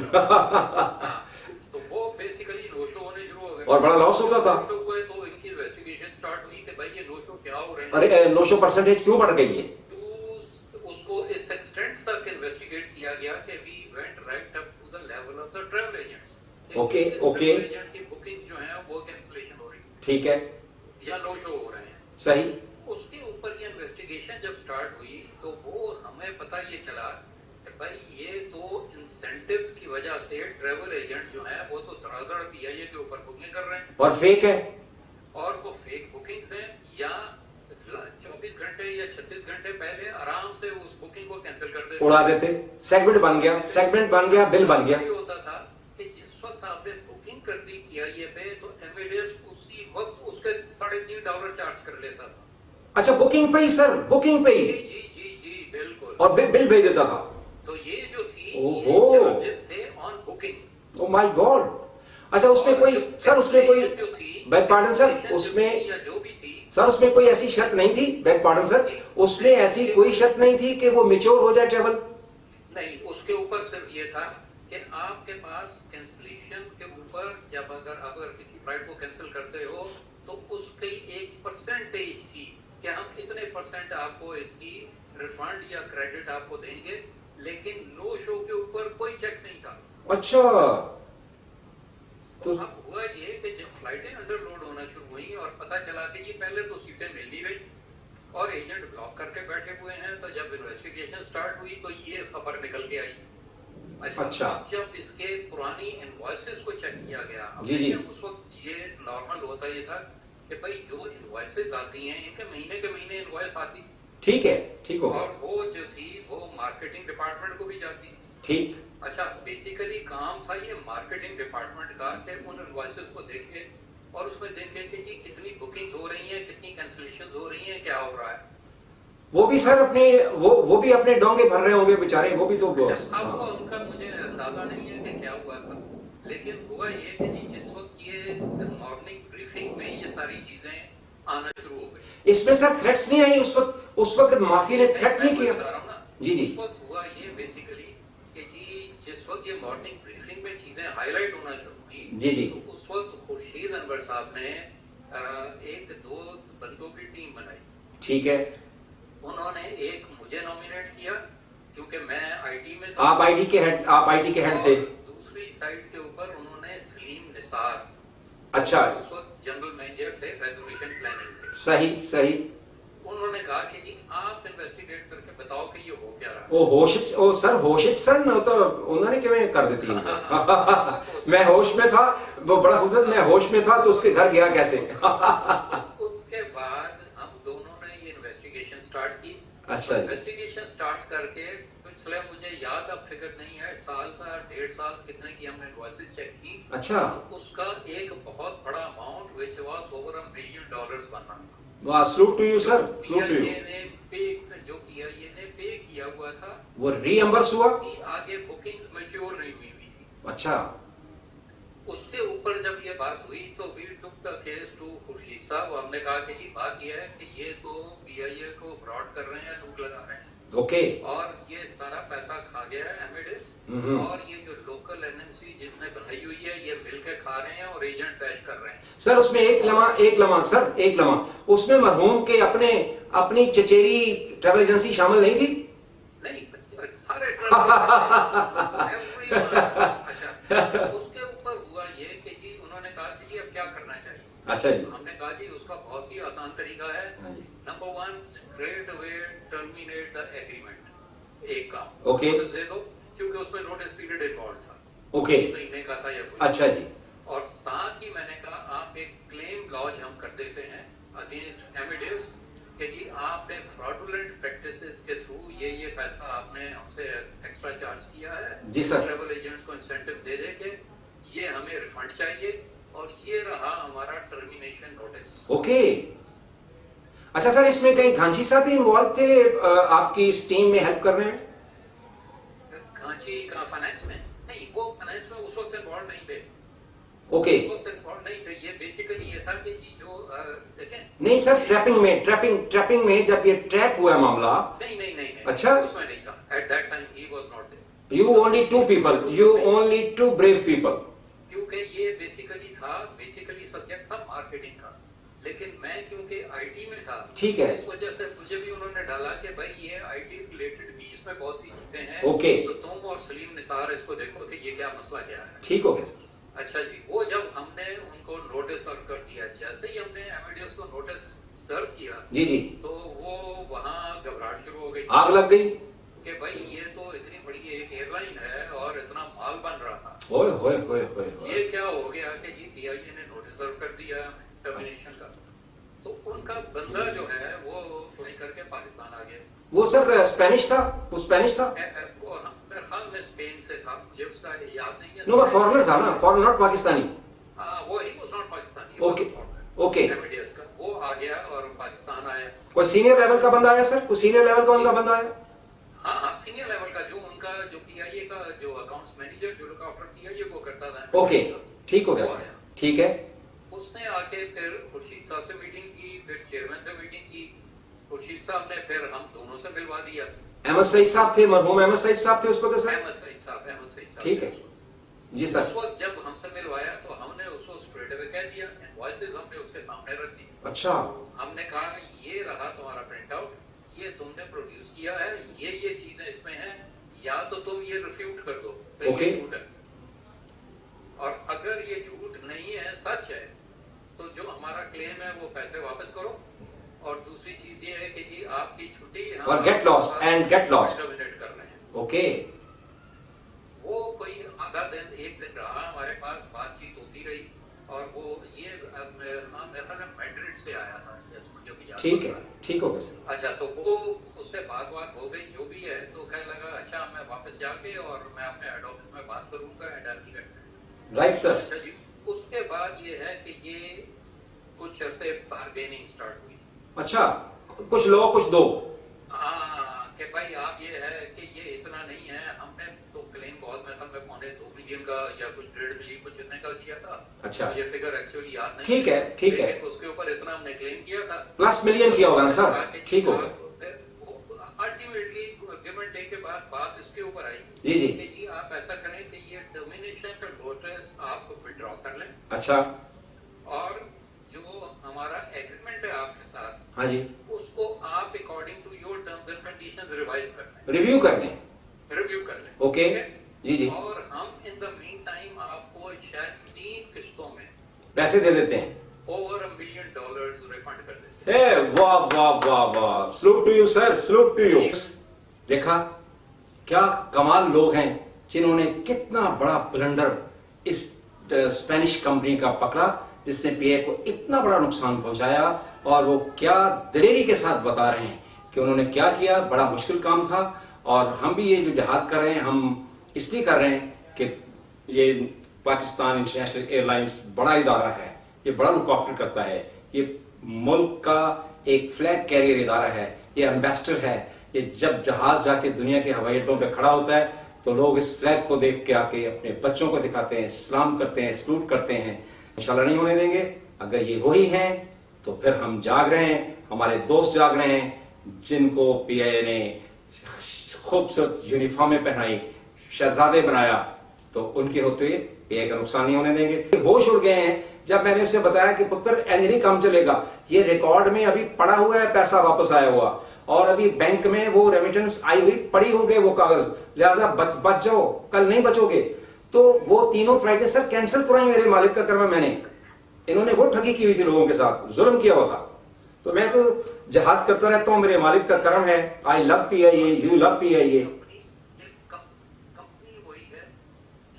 तो वो बेसिकली नो शो होने शुरू हो गए और बड़ा लॉस होता था। तो इनकी इन्वेस्टिगेशन स्टार्ट हुई कि भाई ये नो शो क्या हो रहे हैं। अरे नो शो परसेंटेज क्यों बढ़ गई है? तो उसको इस एक्सटेंट तक इन्वेस्टिगेट किया गया कि we went right up to the level of the travel agents. Okay okay, travel agent की बुकिंग्स जो हैं वो कैंसिलेशन हो रही है, ठीक है, या नो शो हो रहे हैं। सही। उसके ऊपर ये इन्वेस्टिगेशन जब स्टार्ट हुई तो वो हमें पता ये चला कि भाई ये तो इंसेंटिव्स की वजह से ट्रैवल एजेंट्स जो हैं वो तो धड़ाधड़ पीआईए के ऊपर बुकिंग कर रहे हैं, और फेक है, और वो फेक बुकिंग्स हैं, या 24 घंटे या 36 घंटे पहले आराम से उस बुकिंग को कैंसिल कर देते, उड़ा देते। सेगमेंट बन गया, बिल बन गया। ये होता था कि जिस वक्त आपने बुकिंग कर दी पीआईए पे तो एमिडियस उसी वक्त उसके $3.5 चार्ज कर लेता था। अच्छा, बुकिंग पे ही सर, बुकिंग पे ही, जी जी जी बिल्कुल, और बिल भेज देता था। तो ये जो थी ओहो, ये चार्जेस थे on booking. Oh my God. अच्छा, उसमें कोई सर, उसमें कोई बैक पार्डन सर, उसमें या जो भी थी सर, उसमें कोई ऐसी शर्त नहीं थी, बैक पार्डन सर, उसमें ऐसी कोई शर्त नहीं थी कि वो मैच्योर हो जाए ट्रेवल? नहीं, उसके ऊपर सिर्फ ये था कि कि आपके पास कैंसिलेशन के ऊपर जब अगर किसी फ्लाइट को कैंसिल करते हो तो उसकी एक परसेंटेज थी कि हम इतने परसेंट आपको इसकी रिफंड या क्रेडिट आपको देंगे, लेकिन नो शो के ऊपर कोई चेक नहीं था। अच्छा, तो अब हुआ ये कि जब फ्लाइटें अंडरलोड होना शुरू हुई और पता चला कि ये पहले तो सीटें मिल नहीं रही और एजेंट ब्लॉक करके बैठे हुए हैं, तो जब इन्वेस्टिगेशन स्टार्ट हुई तो ये खबर निकल के आई। अच्छा। अब जब इसके पुरानी इनवॉइसेस को चेक किया गया, जी जी, उस वक्त ये नॉर्मल होता ये था कि भाई जो इनवॉइसेस आती हैं इनके महीने के महीने इनवॉइस आती थी, ठीक है, ठीक हो गया, और वो जो थी वो मार्केटिंग डिपार्टमेंट को भी जाती थी। ठीक। अच्छा, बेसिकली काम था ये मार्केटिंग डिपार्टमेंट का कि उन इनवॉइसेस को देखे और उसमें देखे कि जी कितनी बुकिंग्स हो रही हैं, कितनी कैंसिलेशंस हो रही हैं, क्या हो रहा है। वो भी सर अपने वो भी अपने डोंगे भर रहे होंगे बेचारे, वो भी तो बॉस। अब वो उनका मुझे अंदाजा नहीं है कि क्या हुआ था, लेकिन हुआ ये कि जी जिस वक्त ये मॉर्निंग ब्रीफिंग में ये सारी चीजें आना शुरू हो गई, इसमें सर थ्रेट्स नहीं आई उस वक्त माफी ने थ्रेट नहीं किया? बता रहा हूं ना, जी जी, उस वक्त हुआ ये बेसिकली कि जी जिस वक्त ये मॉर्निंग ब्रीफिंग में चीजें हाईलाइट होना शुरू हुई, जी जी, तो उस वक्त खुर्शीद अनवर साहब ने एक दो बंदों की टीम बनाई। ठीक है। उन्होंने एक मुझे नॉमिनेट किया क्योंकि मैं आईटी में था, आप आईटी के हेड थे। दूसरी साइड के ऊपर उन्होंने सलीम निसार, अच्छा, उस वक्त जनरल मैनेजर थे, रेजोल्यूशन प्लानिंग थे, सही सही। उन्होंने कहा कि जी आप इन्वेस्टिगेट करके बताओ कि ये हो क्या रहा है। ओ सर होशित सर न तो उन्होंने किवें कर देती इनको। मैं होश में था, वो बड़ा खूबसूरत, मैं होश में था तो उसके घर गया कैसे? उसके बाद हम दोनों ने ये इन्वेस्टिगेशन स्टार्ट की। अच्छा, इन्वेस्टिगेशन स्टार्ट करके पिछले मुझे याद अब फिगर नहीं है, साल था 1.5 साल कितने की हमने इनवॉइसेस चेक की। अच्छा, तो उसका एक बहुत बड़ा amount which was over $1 million बनना था। वाह, salute to you sir, salute to you. जो किया ये ने पे किया हुआ था, वो रीएम्बर्स हुआ? आगे बुकिंग्स मैच्योर नहीं हुई थी। अच्छा, उसके ऊपर जब ये बात हुई तो we took the case to Khurshid साहब। हमने कहा कि जी बात ये है कि ये तो पीआईए को फ्रॉड कर रहे हैं, झूठ लगा रहे हैं, ओके, और ये सारा पैसा खा गया है एमिडिस, और ये जो लोकल एनएमसी जिसने बनाई हुई है ये मिलके खा रहे हैं और एजेंट्स ऐश कर रहे हैं। सर उसमें एक लम्हा सर, एक लम्हा, उसमें मरहूम के अपनी चचेरी ट्रैवल एजेंसी शामिल नहीं थी? नहीं, सारे अच्छा, उसके ऊपर हुआ ये कि जी उन्होंने कहा कि जी अब क्या करना चाहिए। अच्छा जी, तो हमने कहा जी उसका बहुत ही आसान तरीका है। Number 1, straight away terminate the agreement. एक काम ओके, नोटिस दे दो, क्योंकि उसमें नोटिस पीरियड इन्वॉल्व था, ओके, महीने का था या कुछ। अच्छा जी, और साथ ही मैंने कहा आप एक क्लेम लॉज हम कर देते हैं अगेंस्ट एमिडिस कि जी आपने फ्रॉडुलेंट प्रैक्टिसेस के थ्रू ये पैसा आपने हमसे एक्स्ट्रा चार्ज किया है जी सर, ट्रैवल एजेंट्स को इंसेंटिव दे दे के ये हमें रिफंड चाहिए, और ये रहा हमारा टर्मिनेशन नोटिस। ओके। अच्छा सर, इसमें कहीं घांची साहब भी इन्वॉल्व थे आपकी इस टीम में हेल्प करने में? घांची का फाइनेंस में नहीं, वो फाइनेंस में उस वक्त इन्वॉल्व नहीं थे। ओके, उस वक्त इन्वॉल्व नहीं थे। ये बेसिकली ये था कि जी जो देखें, नहीं सर, ट्रैपिंग में जब ये ट्रैप हुआ मामला, नहीं, अच्छा, उसमें नहीं था। At that time he was not there. you only two brave people। क्योंकि ये बेसिकली सब्जेक्ट था मार्केटिंग का, लेकिन मैं क्योंकि आईटी में था, ठीक है, इस वजह से मुझे भी उन्होंने डाला कि भाई ये आईटी रिलेटेड भी इसमें बहुत सी चीजें हैं, ओके, तो तुम और सलीम निसार इसको देखो कि ये क्या मसला क्या है। ठीक हो गया सर। अच्छा जी, वो जब हमने उनको नोटिस सर्व कर दिया, जैसे ही हमने एमिडियस को नोटिस सर्व किया, जी जी, तो वो वहाँ घबराहट शुरू हो गई, आग लग गई कि भाई ये तो इतनी बड़ी एक एयरलाइन है और इतना माल बन रहा था, ओए होए होए होए, ये क्या हो गया कि जी पीआईए ने नोटिस सर्व कर दिया टर्मिनेशन का। तो उनका बंदा जो है वो फ्लाई करके पाकिस्तान आ गया। वो सर स्पेनिश था, वो स्पेनिश था? वो मेरे ख्याल में स्पेन से था, मुझे उसका याद नहीं है। नो, वो फॉरेनर था ना, फॉरेनर नॉट पाकिस्तानी। वो he was not Pakistani. Okay, okay, Amadeus का वो आ गया और पाकिस्तान आया। कोई सीनियर लेवल का बंदा आया सर? कोई सीनियर लेवल का उनका बंदा आया? हाँ, सीनियर लेवल का, जो उनका जो पीआईए का जो अकाउंट्स मैनेजर जो लुक आफ्टर पीआईए को करता था। ओके, ठीक हो गया सर, ठीक है। उसने आके फिर खुर्शीद साहब से मीटिंग की, फिर चेयरमैन से मीटिंग की। खुर्शीद साहब ने फिर हम दोनों से मिलवा दिया। अहमद सईद साहब थे, मरहूम अहमद सईद साहब थे उस वक्त सर? अहमद सईद साहब, ठीक है। जी सर। उस वक्त जब हमसे मिलवाया तो हमने उसको स्ट्रेट अवे कह दिया, इनवॉइसेस हमने उसके सामने रख दी। अच्छा। हमने कहा ये रहा तुम्हारा प्रिंट आउट, ये तुमने प्रोड्यूस किया है, ये चीजें इसमें हैं, या तो तुम ये रिफ्यूट कर दो कि ओके। ये झूठ है, और अगर ये झूठ नहीं है, सच है, तो जो हमारा क्लेम है वो पैसे वापस करो, और दूसरी चीज ये है कि जी आपकी छुट्टी हम और get lost and get lost. Terminate कर रहे हैं। ओके। वो कोई आधा दिन, एक दिन रहा हमारे पास, बातचीत होती रही, और वो ये मेरा मैड्रिड से आया था, मुझे भी याद ठीक है, है। ठीक हो गया सर। अच्छा, तो वो उससे बात हो गई जो भी है, तो कहने लगा अच्छा मैं वापस जाके और मैं अपने हेड ऑफिस में बात करूंगा एंड राइट सर। अच्छा जी। उसके बाद ये है कि ये कुछ अरसे बार्गेनिंग स्टार्ट हुई। अच्छा, कुछ लो कुछ दो। हाँ, कि भाई आप ये है कि ये इतना नहीं है, हमने तो क्लेम बहुत, मैं 2.5 मिलियन का या कुछ 1.5 मिलियन कुछ इतने का किया था। अच्छा। मुझे फिगर एक्चुअली याद नहीं। ठीक है, ठीक है। लेकिन उसके ऊपर इतना हमने क्लेम किया था। प्लस मिलियन किया होगा ना सर, ठीक हो गया। अल्टीमेटली गिव एंड टेक के बाद बात इसके ऊपर आई जी जी। कि जी आप ऐसा करें कि ये टर्मिनेशन का नोटिस आप विड्रॉ कर लें, अच्छा। और जो हमारा एग्रीमेंट है आपके साथ, हाँ जी। उसको आप according to your terms and conditions revise कर लें, रिव्यू कर लें। रिव्यू कर लें। ओके। ठीक है? जी जी। और हम इन द मीन टाइम आपको शायद 3 किस्तों में पैसे दे देते हैं। ओवर $1 मिलियन रिफंड कर देते हैं। ए वाह वाह वाह वाह, salute to you sir, salute to you. देखा क्या कमाल लोग हैं जिन्होंने कितना बड़ा ब्लंडर इस स्पेनिश कंपनी का पकड़ा, जिसने पीए को इतना बड़ा नुकसान पहुंचाया, और वो क्या दिलेरी के साथ बता रहे हैं कि उन्होंने क्या किया। बड़ा मुश्किल काम था, और हम भी ये जो जहाद कर रहे हैं, हम इसलिए कर रहे हैं कि ये पाकिस्तान इंटरनेशनल एयरलाइंस बड़ा इदारा है, ये बड़ा लुक आफ्टर करता है, ये मुल्क का एक फ्लैग कैरियर इदारा है, ये एम्बेसडर है। ये जब जहाज जाके दुनिया के हवाई अड्डों पे खड़ा होता है तो लोग इस फ्लैग को देख के आके अपने बच्चों को दिखाते हैं, सलाम करते हैं, सलूट करते हैं। इंशाल्लाह नहीं होने देंगे। अगर ये वही हैं तो फिर हम जाग रहे हैं, हमारे दोस्त जाग रहे हैं, जिनको पीआईए ने खूबसूरत यूनिफॉर्में पहनाई, शहजादे बनाया, तो उनके होते हुए पीआईए का नुकसान नहीं होने देंगे। होश उड़ गए हैं जब मैंने उसे बताया कि पुत्र ऐसे नहीं काम चलेगा, ये रिकॉर्ड में अभी पड़ा हुआ है, पैसा वापस आया हुआ, और अभी बैंक में वो रेमिटेंस आई हुई पड़ी हो गए वो कागज, लिहाजा बच जाओ, कल नहीं बचोगे। तो वो तीनों फ्लाइटें सर कैंसिल कराई मेरे मालिक का कर्म मैंने। इन्होंने वो ठगी की हुई थी, लोगों के साथ जुल्म किया हुआ था। तो मैं तो जहाद करता रहता हूं, मेरे मालिक का कर्म है। I love PIA, you love PIA. Company वही है,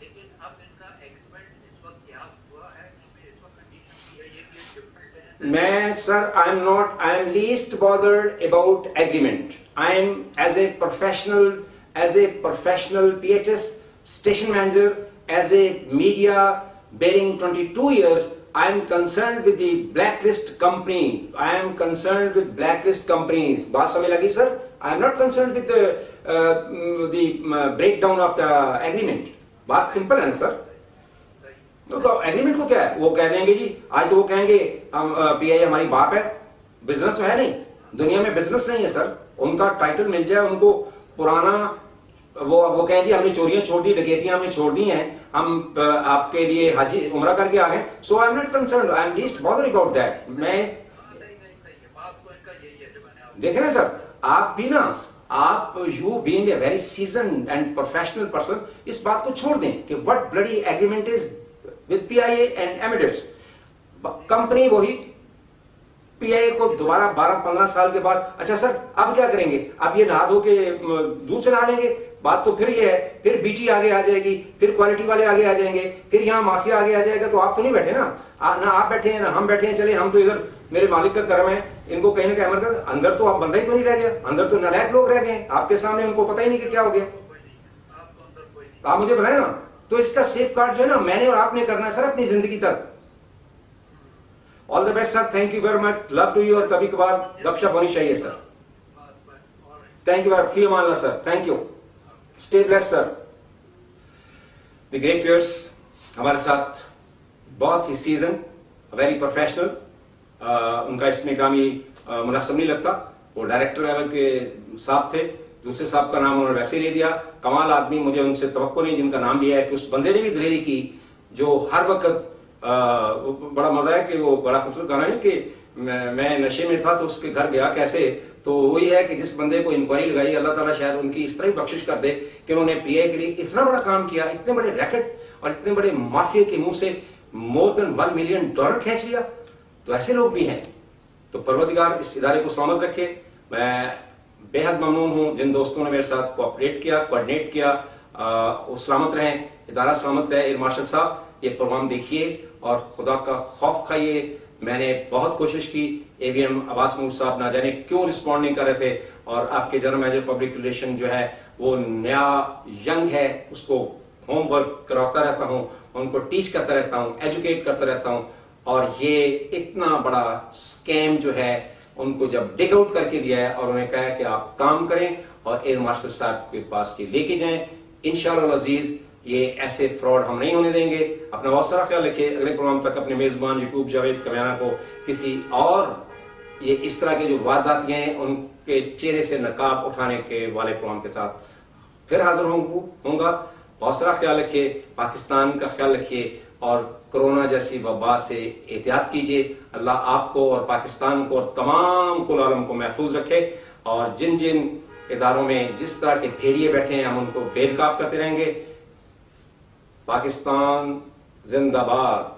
लेकिन अब इनका एग्रीमेंट इस वक्त क्या हुआ है, क्योंकि इस वक्त कंडीशन पीआईए की डिफरेंट है। मैं sir I am least bothered about agreement. I am as a professional PHS station manager, as a media bearing 22 years, I am concerned with the blacklist company. I am concerned with blacklist companies. बात समझ लगी sir? I am not concerned with the breakdown of the agreement. बात simple है ना sir? तो agreement को क्या है? वो कह देंगे जी, आज तो वो कहेंगे हम पीआईए हमारी बाप है, बिजनेस तो है नहीं, दुनिया में बिजनेस नहीं है सर। उनका टाइटल मिल जाए उनको पुराना, वो कहें जी हमने चोरियां छोड़ दी, डकैतियां हमने छोड़ दी हैं, हम आपके लिए हाजी उम्रा करके आ गए। So I am not concerned, I am least bother about that. मैं देखे ना सर, आप भी ना, आप you being a very seasoned and professional person, इस बात को छोड़ दें कि what bloody agreement is with PIA and Emirates. Company वही, पीआईए को दोबारा 12-15 साल के बाद, अच्छा सर अब क्या करेंगे, अब ये नहा धो के दूध से नहा लेंगे। बात तो फिर ये है, फिर बीटी आगे आ जाएगी, फिर क्वालिटी वाले आगे आ जाएंगे, फिर यहाँ माफिया आगे आ जाएगा। तो आप तो नहीं बैठे ना, ना आप बैठे हैं ना हम बैठे हैं। चले हम तो इधर, मेरे मालिक का कर्म है, इनको कहीं ना कहीं अमर कर। अंदर तो आप बंदा ही तो नहीं रह गया, अंदर तो नालायक लोग रह गए आपके सामने, उनको पता ही नहीं कि क्या हो गया। आप मुझे बताए ना, तो इसका सेफ गार्ड जो है ना, मैंने और आपने करना है सर अपनी जिंदगी तक। All the best sir, thank you very much, love to you. और कभी कभार गपशप होनी चाहिए सर। थैंक यू वेरी, फी अमान अल्लाह sir, thank you, stay blessed sir. The great viewers, हमारे साथ बहुत ही सीजन, वेरी प्रोफेशनल, उनका इसमें ग्रामी मुनासिब नहीं लगता, वो डायरेक्टर लेवल के साथ थे, दूसरे साहब का नाम उन्होंने वैसे ले दिया, कमाल आदमी, मुझे उनसे तवक्को नहीं जिनका नाम लिया है, कि उस बंदे ने भी दलेरी की जो हर वक्त बड़ा मजा है कि वो बड़ा खूबसूरत गाना है कि मैं नशे में था तो उसके घर गया कैसे, तो वही है कि जिस बंदे को इंक्वायरी लगाई, अल्लाह ताला शायद उनकी इस तरह ही बख्शिश कर दे कि उन्होंने पीआई के लिए इतना बड़ा काम किया, इतने बड़े रैकेट और इतने बड़े माफिया के मुंह से मोर देन $1 मिलियन खींच लिया। तो ऐसे लोग भी हैं। तो परवरदिगार इस इदारे को सलामत रखे। मैं बेहद ममनून हूँ जिन दोस्तों ने मेरे साथ कोऑपरेट किया, कोऑर्डिनेट किया, वो सलामत रहें, इदारा सलामत रहे। एयर मार्शल साहब, ये प्रोग्राम देखिए और खुदा का खौफ खाइए। मैंने बहुत कोशिश की, एवीएम अब्बास महमूद साहब ना जाने क्यों रिस्पॉन्ड नहीं कर रहे थे, और आपके जनरल मैनेजर पब्लिक रिलेशन जो है वो नया यंग है, उसको होमवर्क कराता रहता हूँ, उनको टीच करता रहता हूँ, एजुकेट करता रहता हूँ, और ये इतना बड़ा स्कैम जो है उनको जब डिग आउट करके दिया है और उन्हें कहा है कि आप काम करें और एयर मार्शल साहब के पास ये लेके जाएं, इंशाअल्लाह अजीज ये ऐसे फ्रॉड हम नहीं होने देंगे। अपना बहुत सारा ख्याल रखिए। अगले प्रोग्राम तक अपने मेजबान यकूब जावेद कमियाना को किसी और ये इस तरह के जो वारदातियां हैं उनके चेहरे से नकाब उठाने के वाले प्रोग्राम के साथ फिर हाजिर होऊंगा। बहुत सारा ख्याल रखिए, पाकिस्तान का ख्याल रखिए और कोरोना जैसी वबा से एहतियात कीजिए। अल्लाह आपको और पाकिस्तान को और तमाम कुल आलम को महफूज रखे, और जिन जिन इदारों में जिस तरह के भेड़िए बैठे हैं हम उनको बेनकाब करते रहेंगे। पाकिस्तान जिंदाबाद।